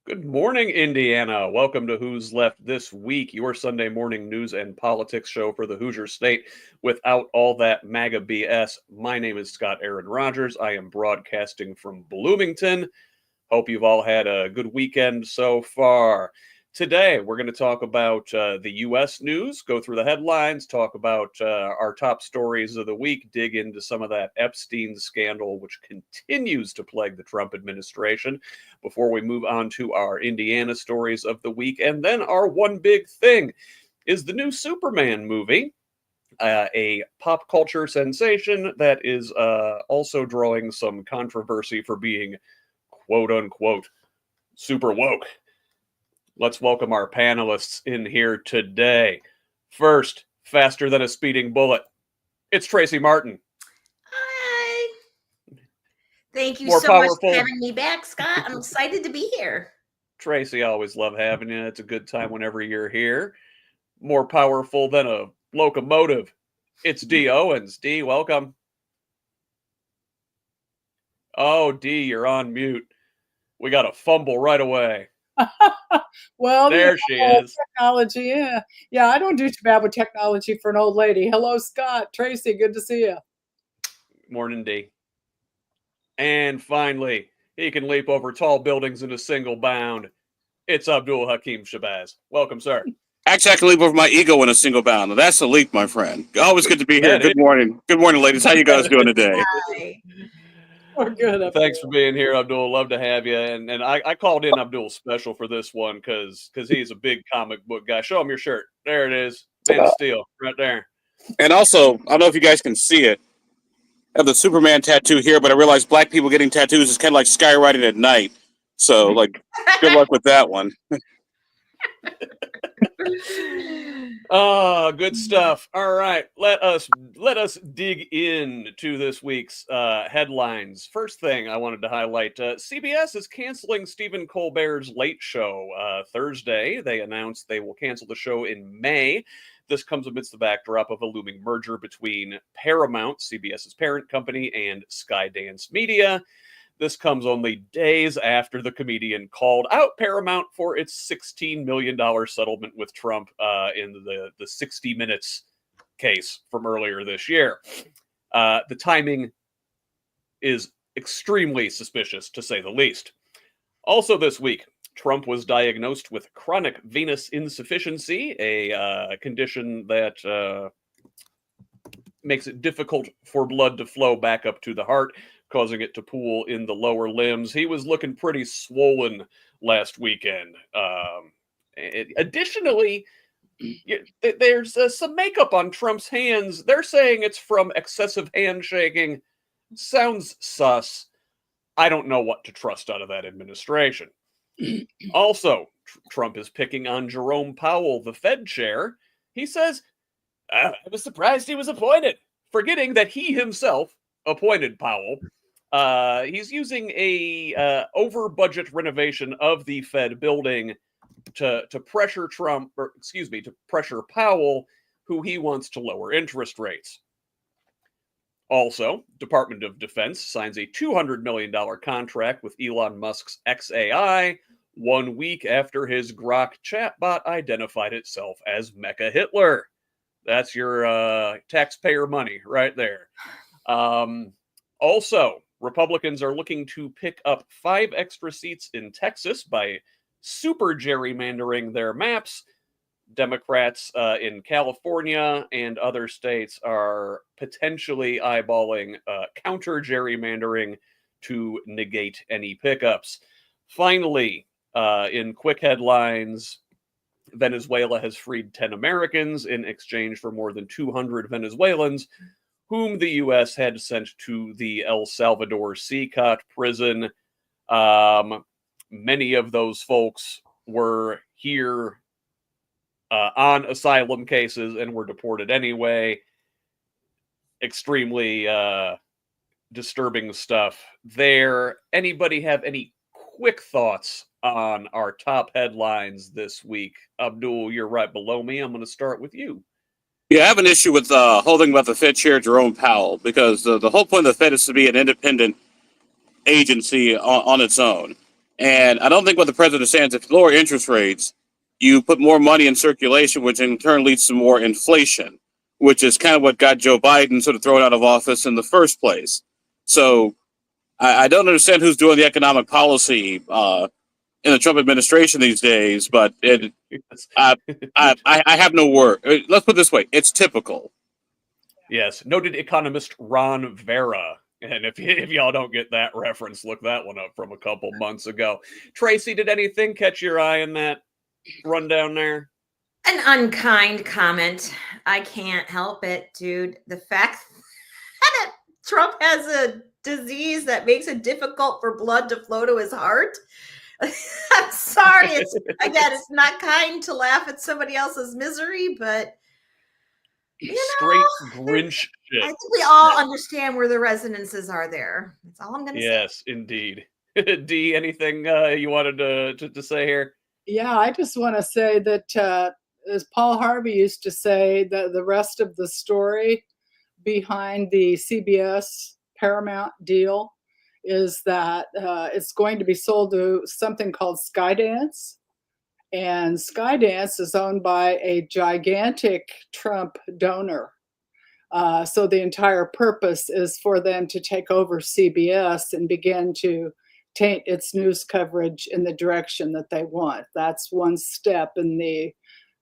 Good morning, Indiana. Welcome to Who's Left This Week, your Sunday morning news and politics show for the Hoosier State without all that MAGA BS. My name is Scott Aaron Rogers. I am broadcasting from Bloomington. Hope you've all had a good weekend so far. Today, we're going to talk about the U.S. news, go through the headlines, talk about our top stories of the week, dig into some of that Epstein scandal, which continues to plague the Trump administration, before we move on to our Indiana stories of the week. And then our one big thing is the new Superman movie, a pop culture sensation that is also drawing some controversy for being quote unquote super woke. Let's welcome our panelists in here today. First, faster than a speeding bullet, it's Tracie Martin. Hi. Thank you More so much powerful. for having me back, Scott. I'm excited to be here. Tracie, always love having you. It's a good time whenever you're here. More powerful than a locomotive, it's Dee Owens. Dee, welcome. Oh, Dee, you're on mute. We got a fumble right away. Well, there she is. Technology, yeah. I don't do too bad with technology for an old lady. Hello, Scott, Tracie, good to see you. Morning, Dee. And finally, he can leap over tall buildings in a single bound. It's Abdul-Hakim Shabazz. Welcome, sir. Actually, I can leap over my ego in a single bound. Now, that's a leap, my friend. Always good to be here. Good morning. Good morning, ladies. How you guys doing today? Hi. We're good. Thanks for being here, Abdul. Love to have you. And I called in Abdul special for this one because he's a big comic book guy. Show him your shirt. There it is. Man of Steel, right there. And also, I don't know if you guys can see it. I have the Superman tattoo here, but I realize black people getting tattoos is kind of like skywriting at night. So, good luck with that one. Oh, good stuff. All right, let us dig into this week's headlines. First thing I wanted to highlight: CBS is canceling Stephen Colbert's Late Show Thursday. They announced they will cancel the show in May. This comes amidst the backdrop of a looming merger between Paramount, CBS's parent company, and Skydance Media. This comes only days after the comedian called out Paramount for its $16 million settlement with Trump in the 60 Minutes case from earlier this year. The timing is extremely suspicious, to say the least. Also this week, Trump was diagnosed with chronic venous insufficiency, a condition that makes it difficult for blood to flow back up to the heart, causing it to pool in the lower limbs. He was looking pretty swollen last weekend. Additionally, there's some makeup on Trump's hands. They're saying it's from excessive handshaking. Sounds sus. I don't know what to trust out of that administration. Also, Trump is picking on Jerome Powell, the Fed chair. He says, I was surprised he was appointed, forgetting that he himself appointed Powell. He's using a over-budget renovation of the Fed building to pressure to pressure Powell, who he wants to lower interest rates. Also, Department of Defense signs a $200 million contract with Elon Musk's XAI 1 week after his Grok chatbot identified itself as Mecha Hitler. That's your taxpayer money right there. Also, Republicans are looking to pick up 5 extra seats in Texas by super gerrymandering their maps. Democrats in California and other states are potentially eyeballing counter gerrymandering to negate any pickups. Finally, in quick headlines, Venezuela has freed 10 Americans in exchange for more than 200 Venezuelans, whom the U.S. had sent to the El Salvador CCOT prison. Many of those folks were here on asylum cases and were deported anyway. Extremely disturbing stuff there. Anybody have any quick thoughts on our top headlines this week? Abdul, you're right below me. I'm going to start with you. Yeah, I have an issue with holding up the Fed chair, Jerome Powell, because the whole point of the Fed is to be an independent agency on its own. And I don't think what the president is saying is if you lower interest rates, you put more money in circulation, which in turn leads to more inflation, which is kind of what got Joe Biden sort of thrown out of office in the first place. So I don't understand who's doing the economic policy in the Trump administration these days, but I have no word. Let's put it this way. It's typical. Yes, noted economist Ron Vera. And if y'all don't get that reference, look that one up from a couple months ago. Tracie, did anything catch your eye in that rundown there? An unkind comment. I can't help it, dude. The fact that Trump has a disease that makes it difficult for blood to flow to his heart. I'm sorry. It's not kind to laugh at somebody else's misery, but straight Grinch shit. I think we all understand where the resonances are there. That's all I'm going to say. Yes, indeed. Dee, anything you wanted to say here? Yeah, I just want to say that, as Paul Harvey used to say, that the rest of the story behind the CBS Paramount deal is that it's going to be sold to something called Skydance. And Skydance is owned by a gigantic Trump donor. So the entire purpose is for them to take over CBS and begin to taint its news coverage in the direction that they want. That's one step in the,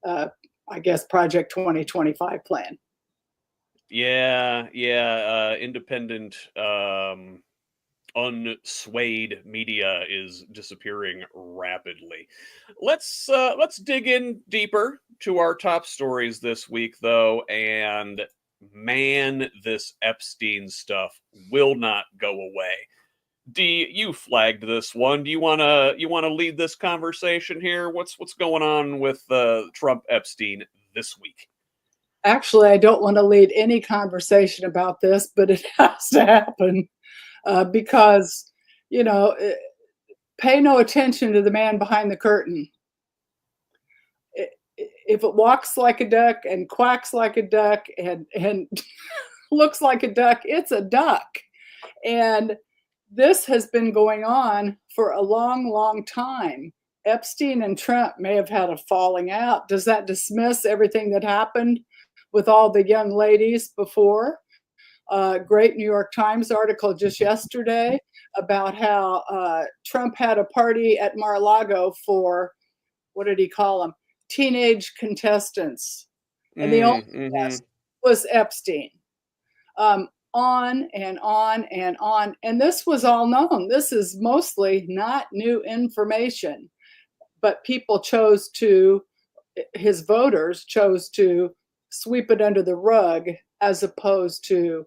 I guess, Project 2025 plan. Yeah. Independent, unswayed media is disappearing rapidly. Let's dig in deeper to our top stories this week, though, and man, this Epstein stuff will not go away. Dee, you flagged this one. Do you wanna lead this conversation here? What's going on with Trump Epstein this week? Actually, I don't want to lead any conversation about this, but it has to happen. Because, pay no attention to the man behind the curtain. If it walks like a duck and quacks like a duck and looks like a duck, it's a duck. And this has been going on for a long, long time. Epstein and Trump may have had a falling out. Does that dismiss everything that happened with all the young ladies before? Great New York Times article just yesterday about how Trump had a party at Mar-a-Lago for, what did he call them? Teenage contestants. And the only guest was Epstein. On and on and on. And this was all known. This is mostly not new information, but his voters chose to sweep it under the rug as opposed to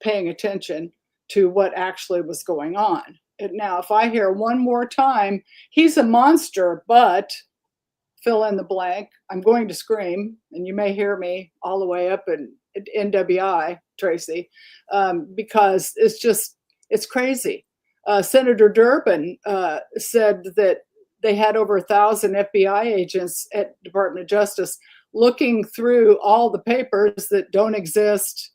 paying attention to what actually was going on. And now, if I hear one more time, he's a monster, but fill in the blank, I'm going to scream, and you may hear me all the way up in NWI, Tracie, because it's crazy. Senator Durbin said that they had over 1,000 FBI agents at Department of Justice looking through all the papers that don't exist.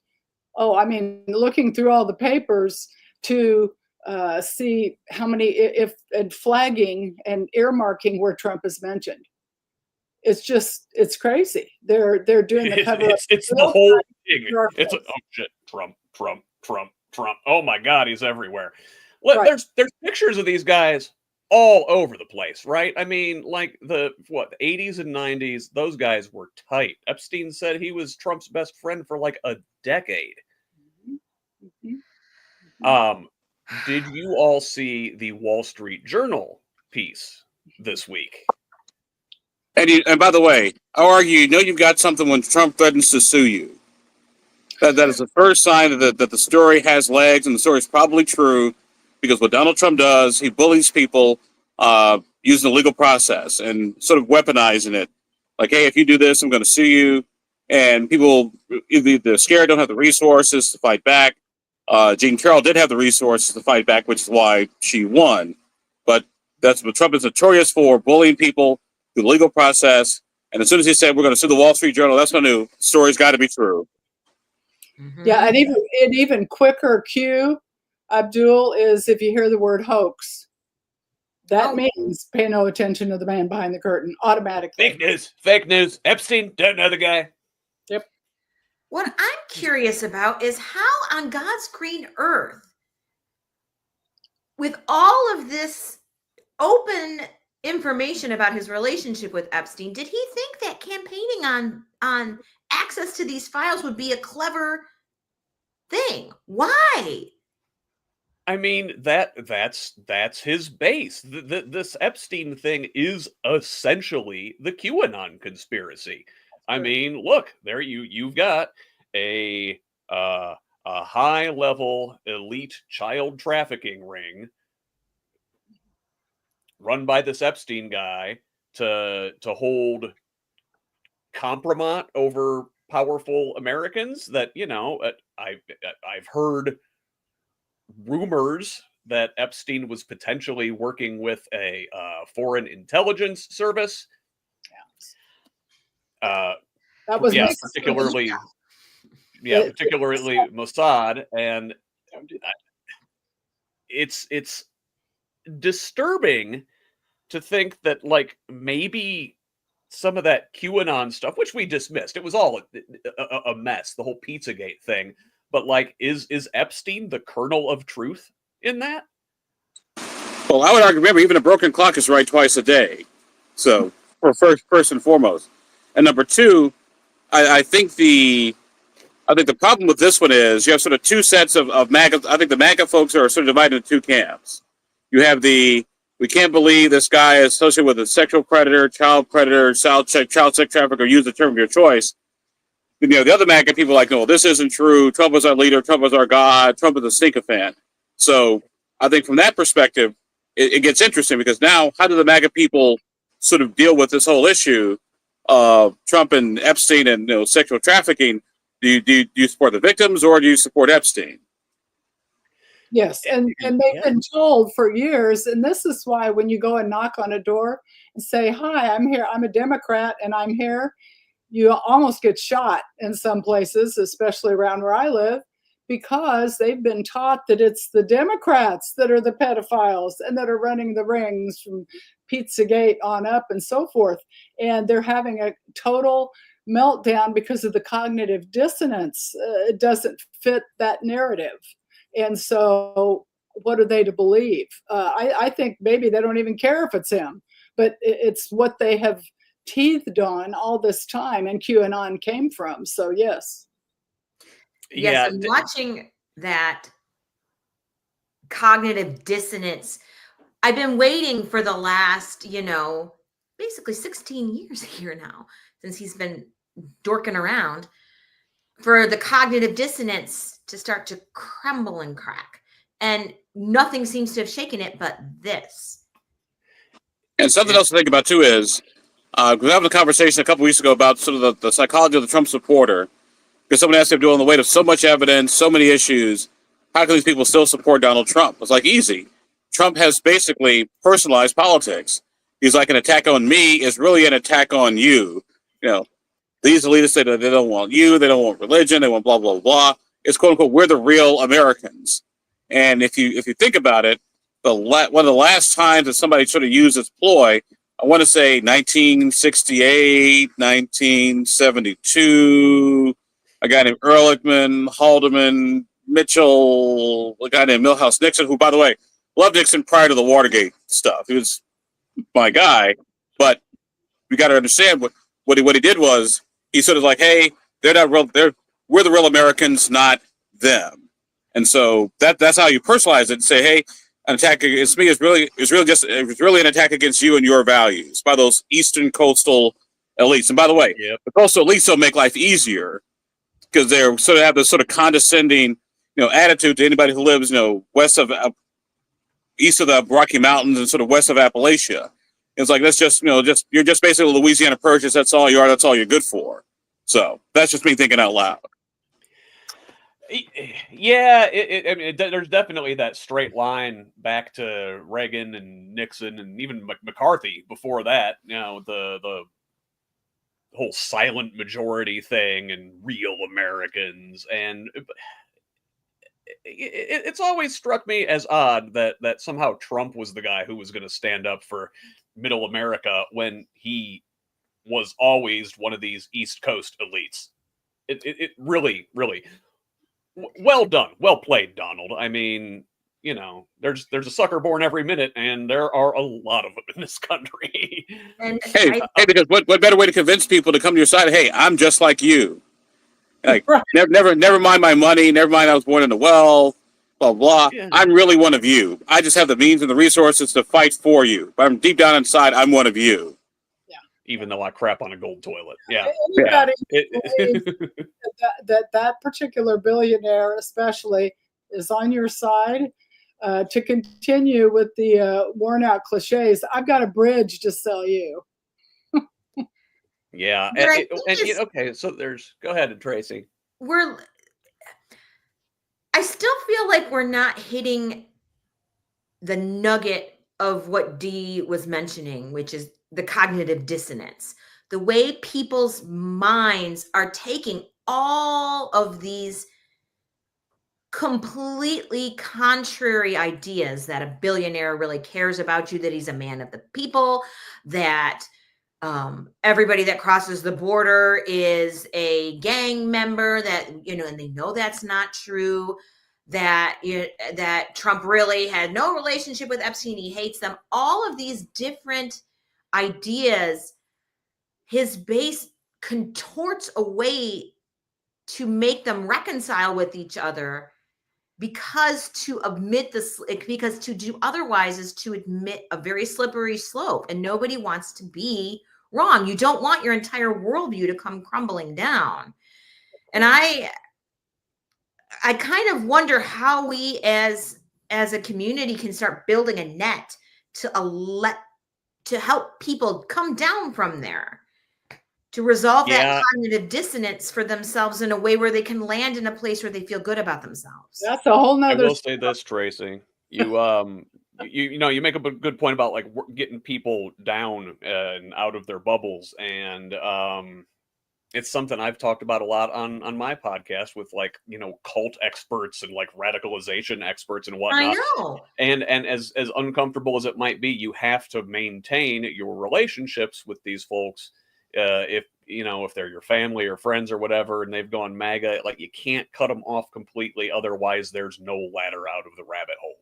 Looking through all the papers to see how many, and flagging and earmarking where Trump is mentioned. It's crazy. They're doing the cover up. It's the whole thing. It's shit. Trump. Oh my God, he's everywhere. Right. There's pictures of these guys all over the place, right? I mean, like the 80s and 90s, those guys were tight. Epstein said he was Trump's best friend for like a decade. Did you all see the Wall Street Journal piece this week? And by the way, I argue, you've got something when Trump threatens to sue you. That is the first sign that the story has legs, and the story is probably true, because what Donald Trump does, he bullies people using the legal process and sort of weaponizing it. Like, hey, if you do this, I'm going to sue you. And people, either they're scared, don't have the resources to fight back. Jean Carroll did have the resources to fight back, which is why she won. But that's what Trump is notorious for, bullying people through the legal process. And as soon as he said, we're going to sue the Wall Street Journal, that's when I knew the story's got to be true. Yeah, and even quicker cue, Abdul, is if you hear the word hoax. That means pay no attention to the man behind the curtain automatically. Fake news. Fake news. Epstein, don't know the guy. Yep. What I'm curious about is how on God's green earth, with all of this open information about his relationship with Epstein, did he think that campaigning on access to these files would be a clever thing? Why? I mean, that's his base. This Epstein thing is essentially the QAnon conspiracy. I mean, look, there you've got a high level elite child trafficking ring run by this Epstein guy to hold compromise over powerful Americans. That, you know, I've heard rumors that Epstein was potentially working with a foreign intelligence service. That was particularly Mossad, and it's disturbing to think that, like, maybe some of that QAnon stuff, which we dismissed, it was all a mess, the whole Pizzagate thing. But, like, is Epstein the kernel of truth in that? Well, I would argue, remember, even a broken clock is right twice a day. So, for first and foremost. And number two, I think the problem with this one is you have sort of two sets of MAGA. I think the MAGA folks are sort of divided into two camps. You have we can't believe this guy is associated with a sexual predator, child sex trafficker, use the term of your choice. You know, the other MAGA people are like, no, this isn't true. Trump was our leader. Trump was our God. Trump is a sycophant. So I think from that perspective, it gets interesting, because now how do the MAGA people sort of deal with this whole issue of Trump and Epstein and, you know, sexual trafficking? Do you support the victims, or do you support Epstein? Yes, and they've been told for years, and this is why when you go and knock on a door and say, hi, I'm here, I'm a Democrat and I'm here, you almost get shot in some places, especially around where I live, because they've been taught that it's the Democrats that are the pedophiles and that are running the rings from Pizzagate on up and so forth. And they're having a total meltdown because of the cognitive dissonance. It doesn't fit that narrative. And so what are they to believe? I think maybe they don't even care if it's him, but it's what they have teethed on all this time, and QAnon came from. So yes. Yes, I'm watching that cognitive dissonance. I've been waiting for the last, basically 16 years here now, since he's been dorking around, for the cognitive dissonance to start to crumble and crack. And nothing seems to have shaken it but this. And something else to think about, too, is we were having a conversation a couple weeks ago about sort of the psychology of the Trump supporter. Because someone asked him, doing the weight of so much evidence, so many issues, how can these people still support Donald Trump? It's like, easy. Trump has basically personalized politics. He's like, an attack on me is really an attack on you. You know, these elitists say that they don't want you, they don't want religion, they want blah, blah, blah. It's quote unquote, we're the real Americans. And if you think about it, one of the last times that somebody sort of used this ploy, I want to say 1968, 1972, a guy named Ehrlichman, Haldeman, Mitchell, a guy named Milhouse Nixon, who, by the way, loved Nixon prior to the Watergate stuff. He was my guy. But we got to understand what he did was he sort of like, hey, they're not real. We're the real Americans, not them. And so that's how you personalize it and say, hey, an attack against me is really an attack against you and your values by those Eastern coastal elites. And by the way, the coastal elites don't make life easier, because they sort of have this sort of condescending, attitude to anybody who lives, east of the Rocky Mountains and sort of west of Appalachia. It's like, that's just, you're just basically Louisiana Purchase. That's all you are. That's all you're good for. So that's just me thinking out loud. Yeah, there's definitely that straight line back to Reagan and Nixon and even McCarthy before that. The whole silent majority thing and real Americans, and it's always struck me as odd that somehow Trump was the guy who was going to stand up for Middle America when he was always one of these East Coast elites. It really, really well done, well played, Donald. I mean, there's a sucker born every minute, and there are a lot of them in this country. And Hey, because what better way to convince people to come to your side? Hey, I'm just like you. Like, Right. never mind my money. Never mind I was born in the well. Blah blah. Yeah. I'm really one of you. I just have the means and the resources to fight for you. But I'm deep down inside, I'm one of you. Even though I crap on a gold toilet. Yeah. Anybody It- believes that particular billionaire, especially, is on your side. To continue with the worn out cliches, I've got a bridge to sell you. yeah. But I think Okay, so go ahead, Tracy. I still feel like we're not hitting the nugget of what Dee was mentioning, which is the cognitive dissonance. The way people's minds are taking all of these completely contrary ideas, that a billionaire really cares about you, that he's a man of the people, that everybody that crosses the border is a gang member, that, and they know that's not true, that that Trump really had no relationship with Epstein, he hates them. All of these different ideas, his base contorts a way to make them reconcile with each other, because to do otherwise is to admit a very slippery slope, and nobody wants to be wrong. You don't want your entire worldview to come crumbling down. And I kind of wonder how we as a community can start building a net to help people come down from there, to resolve that cognitive dissonance for themselves in a way where they can land in a place where they feel good about themselves. That's a whole I nother. will say this, Tracy. You make a good point about like getting people down and out of their bubbles, and it's something I've talked about a lot on my podcast with cult experts and like radicalization experts and whatnot. I know. And as uncomfortable as it might be, you have to maintain your relationships with these folks. If they're your family or friends or whatever, and they've gone MAGA, like you can't cut them off completely. Otherwise, there's no ladder out of the rabbit hole.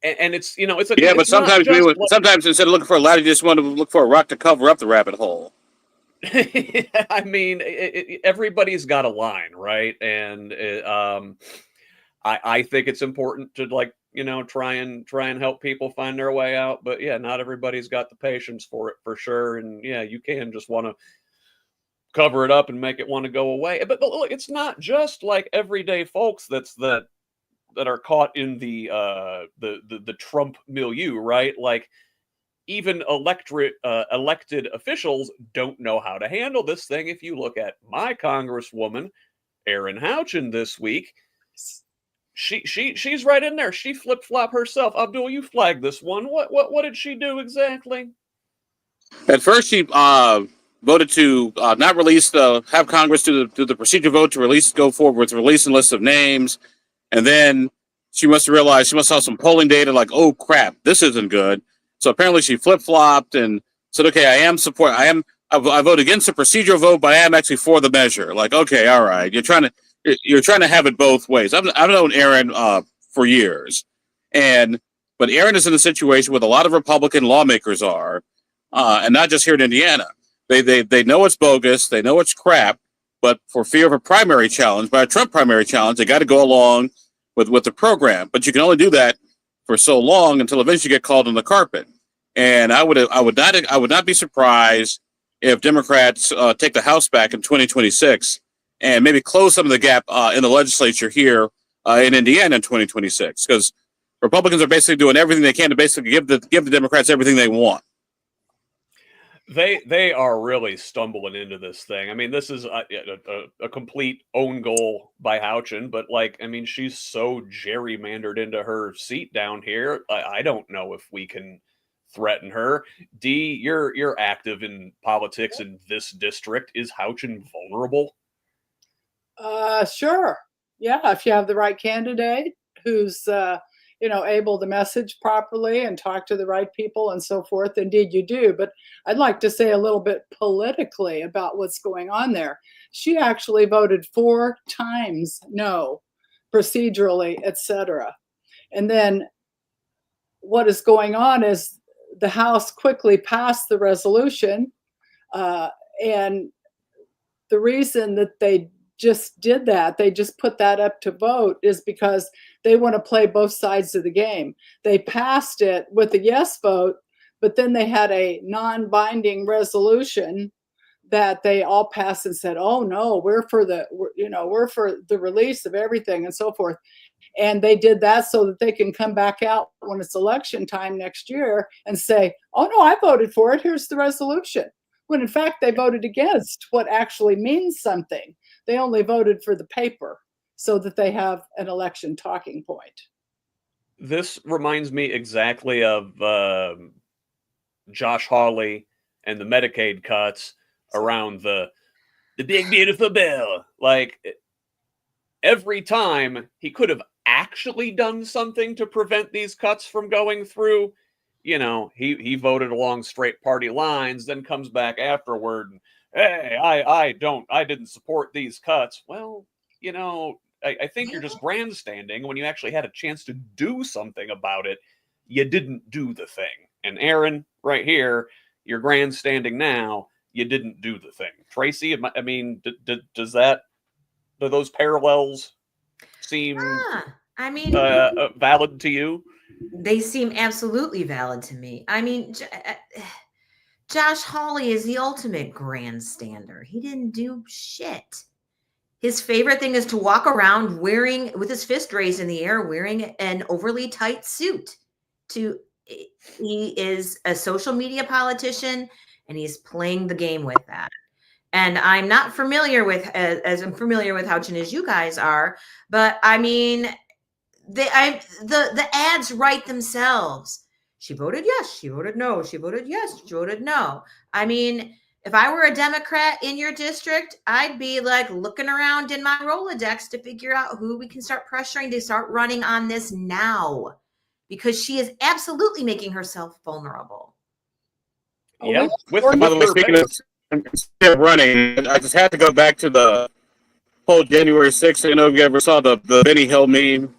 And it's But sometimes instead of looking for a ladder, you just want to look for a rock to cover up the rabbit hole. I mean, everybody's got a line, right? And I think it's important to try and help people find their way out. But yeah, not everybody's got the patience for it, for sure. And yeah, you can just want to cover it up and make it want to go away. But look, it's not just like everyday folks that are caught in the Trump milieu, right? Like even elected officials don't know how to handle this thing. If you look at my Congresswoman, Erin Houchin, this week, she's right in there. She flip-flop herself. Abdul, you flagged this one. What did she do exactly? At first, she voted to not release have Congress do the procedure vote to go forward with releasing lists of names. And then she must have realized, she must have some polling data like, oh crap, this isn't good. So apparently she flip-flopped and said, okay, I vote against the procedural vote, but I am actually for the measure. Like, okay, all right. You're trying to have it both ways. I've known Erin for years. But Erin is in a situation where a lot of Republican lawmakers are, and not just here in Indiana. They know it's bogus, they know it's crap, but for fear of a primary challenge, by a Trump primary challenge, they got to go along with the program. But you can only do that for so long until eventually you get called on the carpet. And I would not be surprised if Democrats take the House back in 2026 and maybe close some of the gap in the legislature here in Indiana in 2026, because Republicans are basically doing everything they can to basically give the Democrats everything they want. They are really stumbling into this thing. I mean, this is a complete own goal by Houchin, but she's so gerrymandered into her seat down here. I don't know if we can threaten her. Dee, you're active in politics in this district. Is Houchin vulnerable? Sure. Yeah, if you have the right candidate who's able to message properly and talk to the right people and so forth, indeed you do. But I'd like to say a little bit politically about what's going on there. She actually voted 4 times no, procedurally, etc. And then what is going on is the House quickly passed the resolution, and the reason that they just did that, they just put that up to vote, is because they want to play both sides of the game. They passed it with a yes vote, but then they had a non-binding resolution that they all passed and said, "Oh no, we're for the release of everything," and so forth. And they did that so that they can come back out when it's election time next year and say, "Oh no, I voted for it. Here's the resolution." When in fact they voted against what actually means something. They only voted for the paper so that they have an election talking point. This reminds me exactly of Josh Hawley and the Medicaid cuts around the big beautiful bill. Like, every time he could have actually done something to prevent these cuts from going through, he voted along straight party lines, then comes back afterward and, hey, I didn't support these cuts. Well, I think you're just grandstanding. When you actually had a chance to do something about it, you didn't do the thing. And Aaron, right here, you're grandstanding now, you didn't do the thing. Tracie, I mean, do those parallels seem valid to you? They seem absolutely valid to me. I mean, Josh Hawley is the ultimate grandstander. He didn't do shit. His favorite thing is to walk around with his fist raised in the air, wearing an overly tight suit. He is a social media politician, and he's playing the game with that. And I'm not familiar with, as I'm familiar with how as you guys are, but I mean, the ads write themselves. She voted yes, she voted no, she voted yes, she voted no. I mean, if I were a Democrat in your district, I'd be like looking around in my Rolodex to figure out who we can start pressuring to start running on this now, because she is absolutely making herself vulnerable. Yeah. By the way, speaking of running, I just had to go back to the whole January 6th. I don't know if you ever saw the Benny Hill meme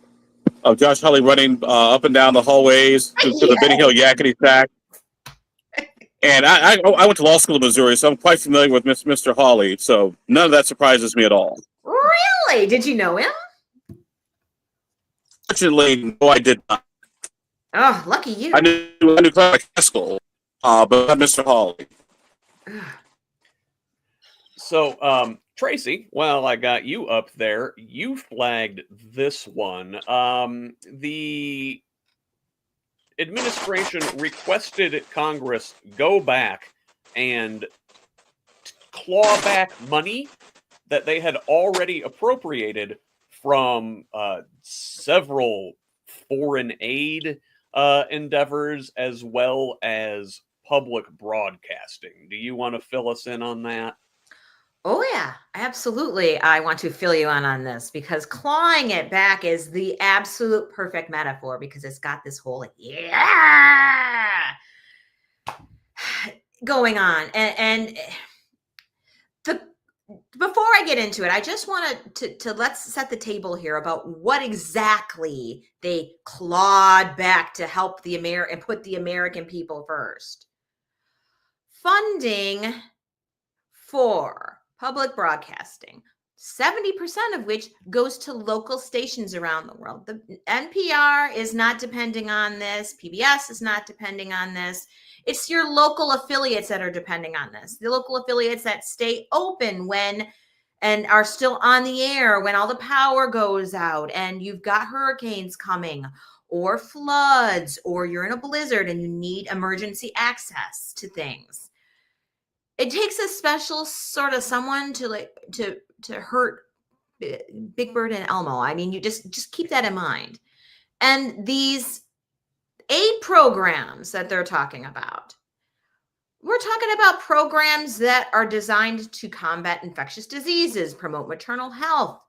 of Josh Hawley running up and down the hallways to the Benny Hill yakety sack. And I went to law school in Missouri, so I'm quite familiar with Mr. Hawley. So none of that surprises me at all. Really? Did you know him? Fortunately, no, I did not. Oh, lucky you. I knew Clark Haskell, but not Mr. Hawley. So, Tracie, while I got you up there, you flagged this one. The administration requested Congress go back and claw back money that they had already appropriated from several foreign aid endeavors, as well as public broadcasting. Do you want to fill us in on that? Oh, yeah, absolutely. I want to fill you on this, because clawing it back is the absolute perfect metaphor, because it's got this whole going on. And before I get into it, I just want to let's set the table here about what exactly they clawed back to help and put the American people first. Funding for public broadcasting, 70% of which goes to local stations around the world. The NPR is not depending on this. PBS is not depending on this. It's your local affiliates that are depending on this. The local affiliates that stay open and are still on the air when all the power goes out and you've got hurricanes coming or floods, or you're in a blizzard and you need emergency access to things. It takes a special sort of someone to hurt Big Bird and Elmo. I mean, you just keep that in mind. And these aid programs that they're talking about, We're talking about programs that are designed to combat infectious diseases, promote maternal health,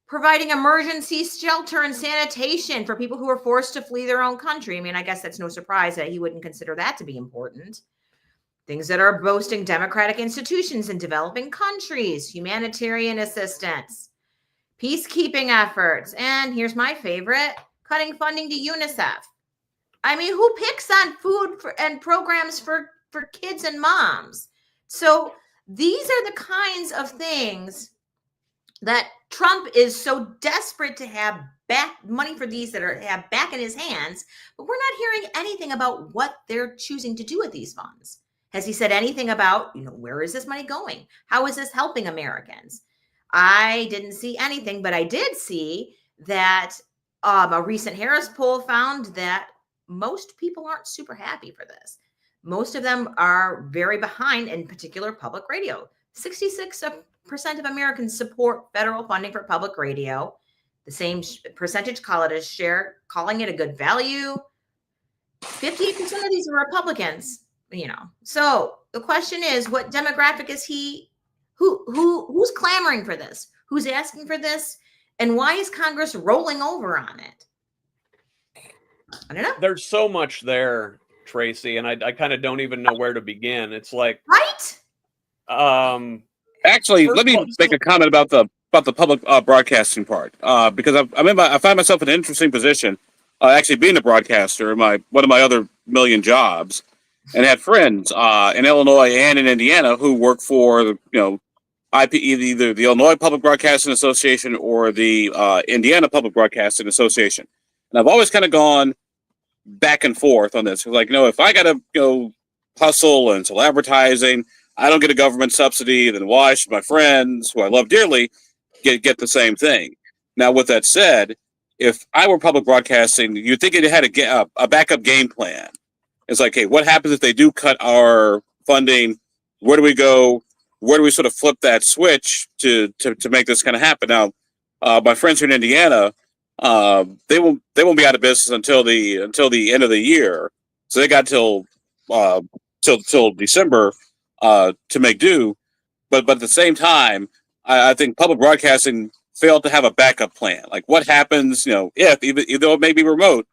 providing emergency shelter and sanitation for people who are forced to flee their own country. I mean, I guess that's no surprise that he wouldn't consider that to be important. Things that are boasting democratic institutions in developing countries, humanitarian assistance, peacekeeping efforts, and here's my favorite, cutting funding to UNICEF. I mean, who picks on food and programs for kids and moms? So these are the kinds of things that Trump is so desperate to have back money for, these that have back in his hands, but we're not hearing anything about what they're choosing to do with these funds. Has he said anything about, where is this money going? How is this helping Americans? I didn't see anything, but I did see that a recent Harris poll found that most people aren't super happy for this. Most of them are very behind, in particular public radio. 66% of Americans support federal funding for public radio. The same percentage calling it a good value. 58% of these are Republicans, So the question is, what demographic is he? Who's clamoring for this? Who's asking for this? And why is Congress rolling over on it? I don't know. There's so much there, Tracie, and I kind of don't even know where to begin. It's like, right? Actually, let me make a comment about the public broadcasting part, because I find myself in an interesting position, actually being a broadcaster in one of my other million jobs, and had friends in Illinois and in Indiana who work for either the Illinois Public Broadcasting Association or the Indiana Public Broadcasting Association, and I've always kind of gone back and forth on this. Like, if I got to go hustle and sell advertising, I don't get a government subsidy, then why should my friends, who I love dearly, get the same thing? Now, with that said, if I were public broadcasting, you'd think it had a backup game plan. It's like, hey, what happens if they do cut our funding? Where do we go? Where do we sort of flip that switch to make this kind of happen? Now, my friends here in Indiana, they won't be out of business until the end of the year, so they got till December to make do, but at the same time, I think public broadcasting failed to have a backup plan. Like, what happens, if even though it may be remote,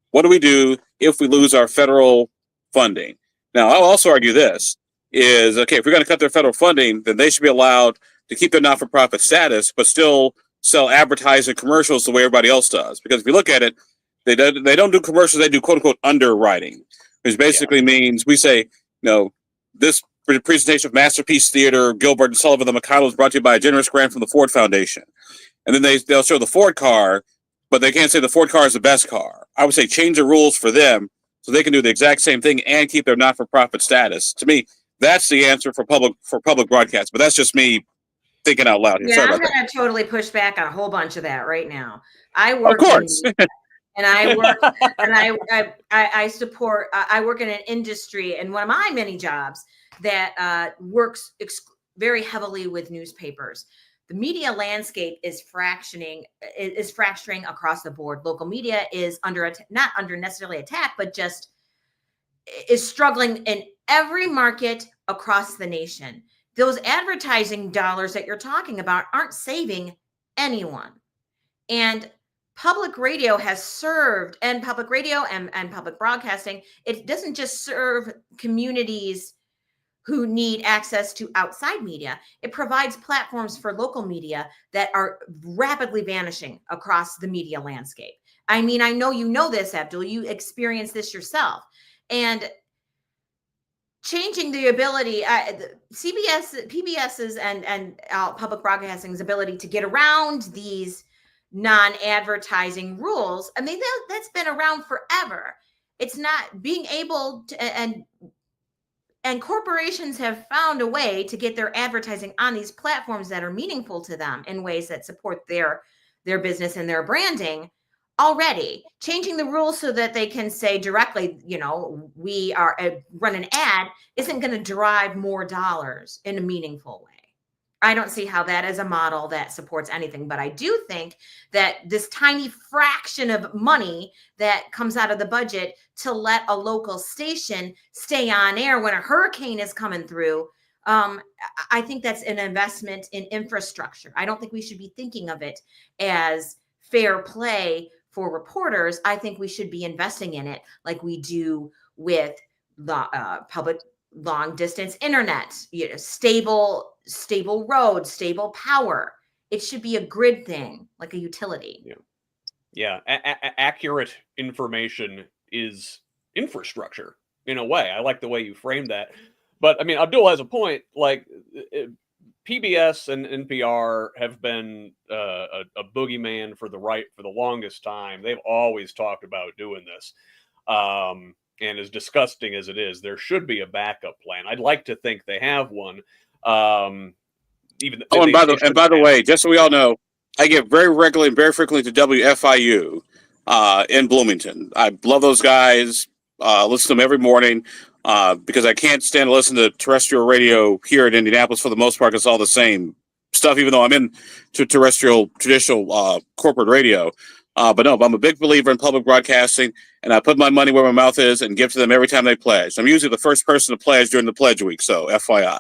what do we do if we lose our federal funding? Now, I'll also argue this is, okay, if we're going to cut their federal funding, then they should be allowed to keep their not-for-profit status, but still sell advertising commercials the way everybody else does. Because if you look at it, they don't do commercials; they do quote unquote underwriting, which basically means we say, this presentation of Masterpiece Theater, Gilbert and Sullivan, the McConnell, was brought to you by a generous grant from the Ford Foundation. And then they'll show the Ford car, but they can't say the Ford car is the best car. I would say change the rules for them so they can do the exact same thing and keep their not-for-profit status. To me, that's the answer for public broadcast. But that's just me thinking out loud here. Yeah, I'm going to totally push back on a whole bunch of that right now. I work, of course, and I work, and I support. I work in an industry, and one of my many jobs that works very heavily with newspapers. The media landscape is fracturing across the board. Local media is not under necessarily attack, but just is struggling in every market across the nation. Those advertising dollars that you're talking about aren't saving anyone. And public radio has served, and public radio and public broadcasting, it doesn't just serve communities who need access to outside media. It provides platforms for local media that are rapidly vanishing across the media landscape. I mean, I know you know this, Abdul. You experienced this yourself. And changing the ability, PBS's and public broadcasting's ability to get around these non-advertising rules, I mean, that's been around forever. It's not being able to, and corporations have found a way to get their advertising on these platforms that are meaningful to them in ways that support their business and their branding already. Changing the rules so that they can say directly, we are run an ad isn't going to drive more dollars in a meaningful way. I don't see how that is a model that supports anything. But I do think that this tiny fraction of money that comes out of the budget to let a local station stay on air when a hurricane is coming through, I think that's an investment in infrastructure. I don't think we should be thinking of it as fair play for reporters. I think we should be investing in it like we do with the public long distance internet, stable roads, stable power. It should be a grid thing, like a utility. Yeah. Accurate information is infrastructure in a way. I like the way you framed that. But I mean, Abdul has a point. Like PBS and NPR have been a boogeyman for the right for the longest time. They've always talked about doing this. And as disgusting as it is, there should be a backup plan. I'd like to think they have one. And by the way, just so we all know, I get very regularly and very frequently to WFIU in Bloomington. I love those guys. Listen to them every morning because I can't stand to listen to terrestrial radio here in Indianapolis for the most part. It's all the same stuff, even though I'm in traditional corporate radio. But I'm a big believer in public broadcasting, and I put my money where my mouth is and give to them every time they pledge. I'm usually the first person to pledge during the pledge week, so FYI.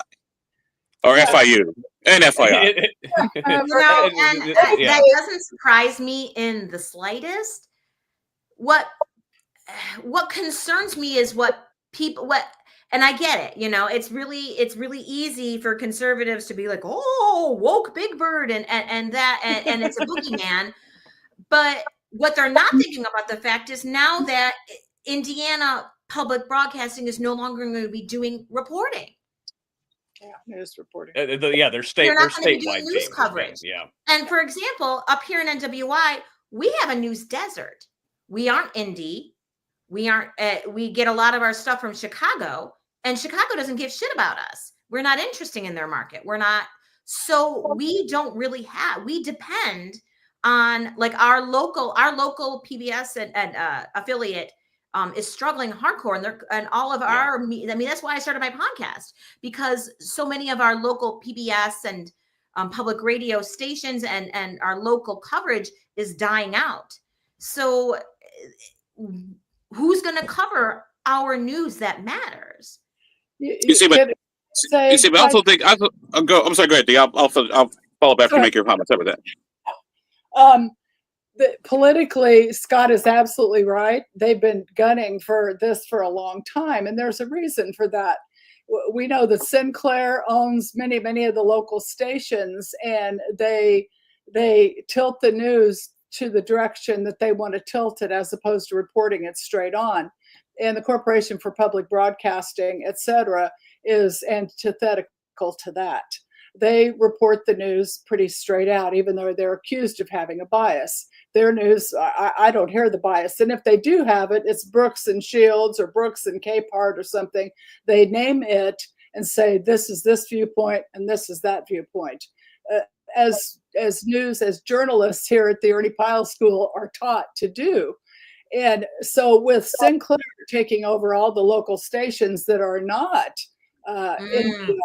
Or FIU and FYI. That doesn't surprise me in the slightest. What concerns me is and I get it, it's really easy for conservatives to be like, oh, woke Big Bird and it's a boogeyman. But what they're not thinking about the fact is now that Indiana public broadcasting is no longer going to be doing reporting. Yeah, news reporting. They're not going to be doing news coverage. Yeah. And for example, up here in NWI, we have a news desert. We aren't Indy. We get a lot of our stuff from Chicago, and Chicago doesn't give shit about us. We're not interesting in their market. We're not. So we don't really we depend on like our local PBS and affiliate is struggling hardcore, and all of our, I mean, that's why I started my podcast, because so many of our local PBS and public radio stations and our local coverage is dying out. So who's going to cover our news that matters? But I also think I'm sorry. Go ahead, Dee. I'll follow back to make your comments over that. Politically, Scott is absolutely right. They've been gunning for this for a long time, and there's a reason for that. We know that Sinclair owns many of the local stations, and they tilt the news to the direction that they want to tilt it, as opposed to reporting it straight on. And the Corporation for Public Broadcasting, et cetera, is antithetical to that. They report the news pretty straight out, even though they're accused of having a bias. Their news, I don't hear the bias. And if they do have it, it's Brooks and Shields or Brooks and Capehart or something. They name it and say, this is this viewpoint and this is that viewpoint. As journalists here at the Ernie Pyle School are taught to do. And so with Sinclair taking over all the local stations that are not NPR,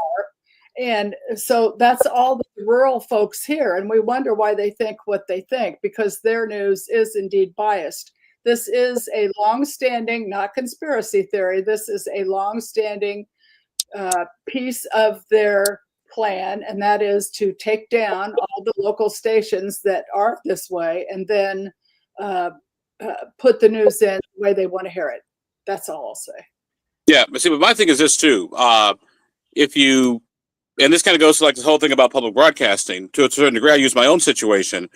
and so that's all the rural folks here. And we wonder why they think what they think, because their news is indeed biased. This is a long-standing, not conspiracy theory, this is a long-standing piece of their plan, and that is to take down all the local stations that are this way and then put the news in the way they want to hear it. That's all I'll say. Yeah, but my thing is this too. And this kind of goes to like this whole thing about public broadcasting. To a certain degree, I use my own situation.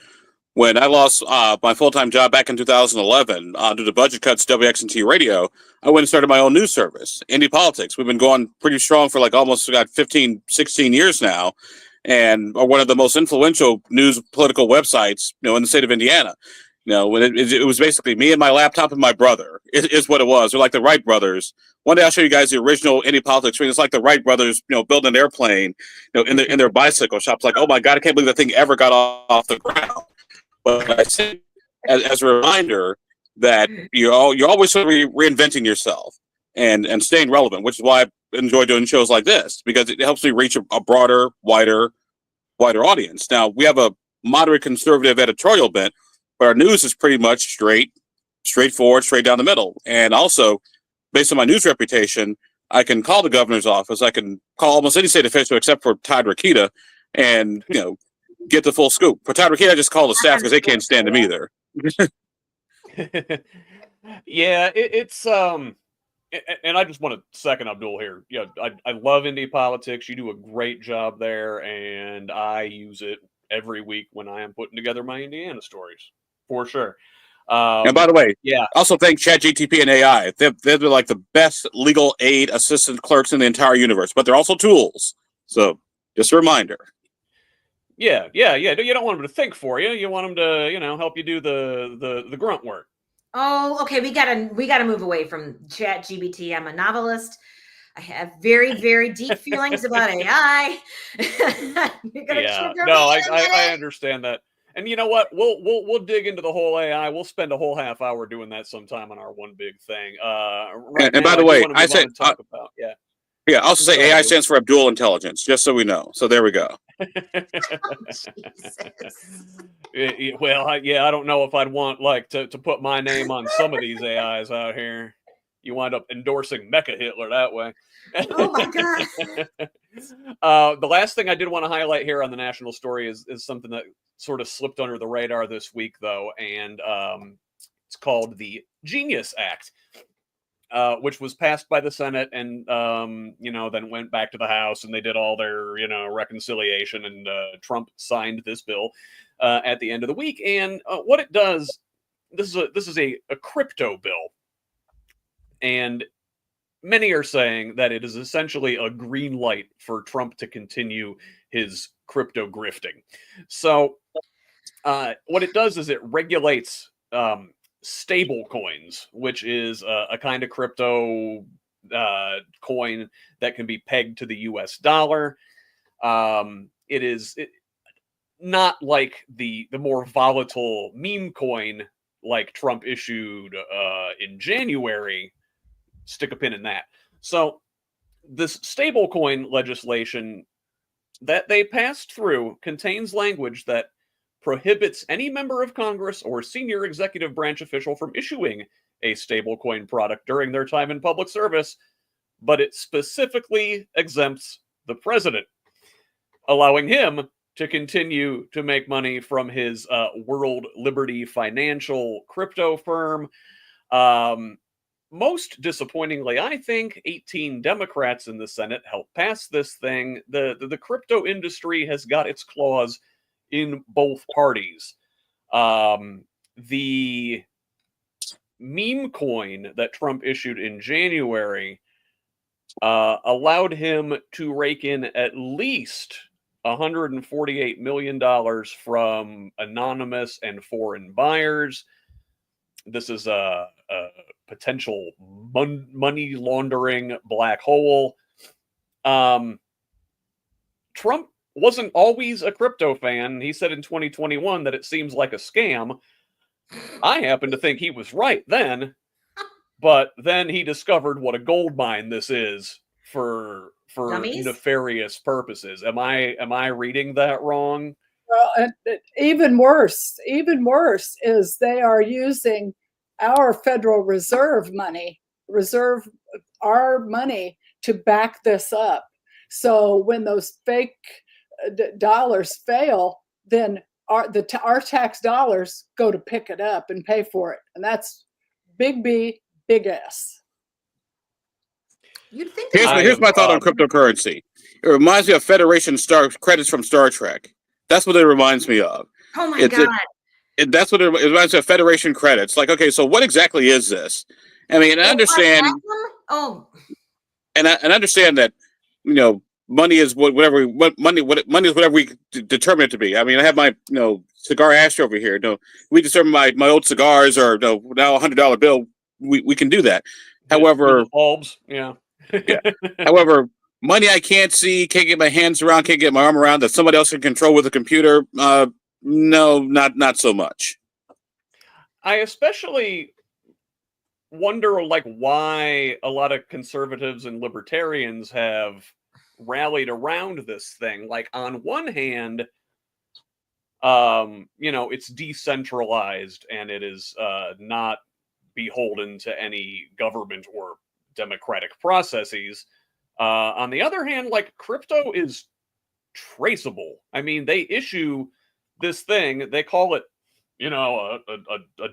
When I lost my full-time job back in 2011 due to budget cuts to WXNT Radio, I went and started my own news service, Indy Politics. We've been going pretty strong for like almost 15, 16 years now, and are one of the most influential news political websites, in the state of Indiana. When it was basically me and my laptop and my brother is what it was. They're like the Wright brothers. One day I'll show you guys the original Indie Politics screen. It's like the Wright brothers, building an airplane, in their bicycle shops. Like, oh my God, I can't believe that thing ever got off the ground. But I say, as a reminder that you're always sort of reinventing yourself and staying relevant, which is why I enjoy doing shows like this, because it helps me reach a broader, wider wider audience. Now, we have a moderate conservative editorial bent, but our news is pretty much straightforward, straight down the middle. And also, based on my news reputation, I can call the governor's office. I can call almost any state official except for Todd Rokita and, get the full scoop. For Todd Rokita, I just call the staff because they can't stand him either. Yeah, it's and I just want to second Abdul here. Yeah, I love indie politics. You do a great job there, and I use it every week when I am putting together my Indiana stories, for sure. And by the way, yeah, also thank ChatGTP and AI. They're like the best legal aid assistant clerks in the entire universe, but they're also tools. So just a reminder. Yeah. You don't want them to think for you. You want them to, help you do the grunt work. Oh, okay. We gotta move away from ChatGPT. I'm a novelist. I have very, very deep feelings about AI. I understand that. And you know what? We'll dig into the whole AI. We'll spend a whole half hour doing that sometime on our one big thing. And by the way, I say Yeah, I also say AI stands for Abdul Intelligence, just so we know. So there we go. Well, I don't know if I'd want to put my name on some of these AIs out here. You wind up endorsing Mecha Hitler that way. Oh my God. The last thing I did want to highlight here on the national story is something that sort of slipped under the radar this week, though, and it's called the Genius Act. Which was passed by the Senate and, then went back to the House and they did all their, reconciliation and Trump signed this bill at the end of the week. And what it does, this is a crypto bill. And many are saying that it is essentially a green light for Trump to continue his crypto grifting. So what it does is it regulates stable coins, which is a kind of crypto coin that can be pegged to the US dollar. It is not like the more volatile meme coin like Trump issued in January. Stick a pin in that. So this stablecoin legislation that they passed through contains language that prohibits any member of Congress or senior executive branch official from issuing a stablecoin product during their time in public service, but it specifically exempts the president, allowing him to continue to make money from his World Liberty Financial crypto firm. Most disappointingly, I think 18 Democrats in the Senate helped pass this thing. The crypto industry has got its claws in both parties. The meme coin that Trump issued in January allowed him to rake in at least $148 million from anonymous and foreign buyers. This is a potential money laundering black hole. Trump wasn't always a crypto fan. He said in 2021 that it seems like a scam. I happen to think he was right then, but then he discovered what a gold mine this is for Dummies? Nefarious purposes. Am I reading that wrong? Well, even worse is they are using our Federal Reserve money, our money to back this up. So when those fake dollars fail, then our tax dollars go to pick it up and pay for it. And that's big B, big S. You'd think Here's my thought on cryptocurrency. It reminds me of Federation credits from Star Trek. That's what it reminds me of. Oh my God. That's what it reminds me of, Federation credits. Like, okay, so what exactly is this? I mean, I understand. And I understand that, money is whatever money is whatever we determine it to be. I mean, I have my cigar ashtray over here. We determine my old cigars or now $100 bill. We can do that. However, bulbs, yeah. However, money I can't see, can't get my hands around, can't get my arm around, that somebody else can control with a computer. No, not so much. I especially wonder why a lot of conservatives and libertarians have rallied around this thing. Like, on one hand, it's decentralized and it is not beholden to any government or democratic processes. On the other hand, like, crypto is traceable. I mean, they issue this thing, they call it, a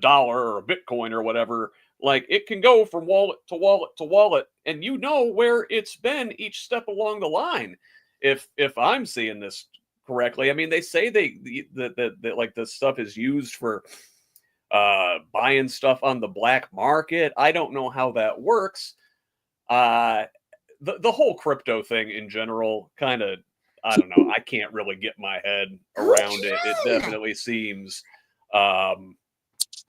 dollar or a Bitcoin or whatever. Like, it can go from wallet to wallet to wallet, and you know where it's been each step along the line. If I'm seeing this correctly, I mean, they say that like this stuff is used for buying stuff on the black market. I don't know how that works. The whole crypto thing in general, kind of, I don't know. I can't really get my head around it. It definitely seems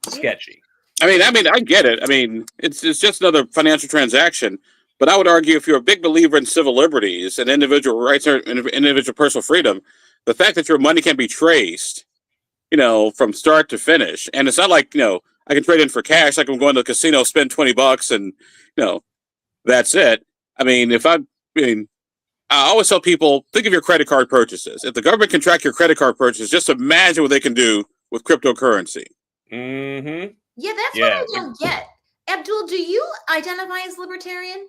sketchy. I mean, I get it. I mean, it's just another financial transaction. But I would argue, if you're a big believer in civil liberties and individual rights or individual personal freedom, the fact that your money can be traced, from start to finish, and it's not like, I can trade in for cash, like I'm going to the casino, spend $20, and that's it. I mean, I always tell people, think of your credit card purchases. If the government can track your credit card purchases, just imagine what they can do with cryptocurrency. Mm-hmm. Yeah, that's what I don't get. Abdul, do you identify as libertarian?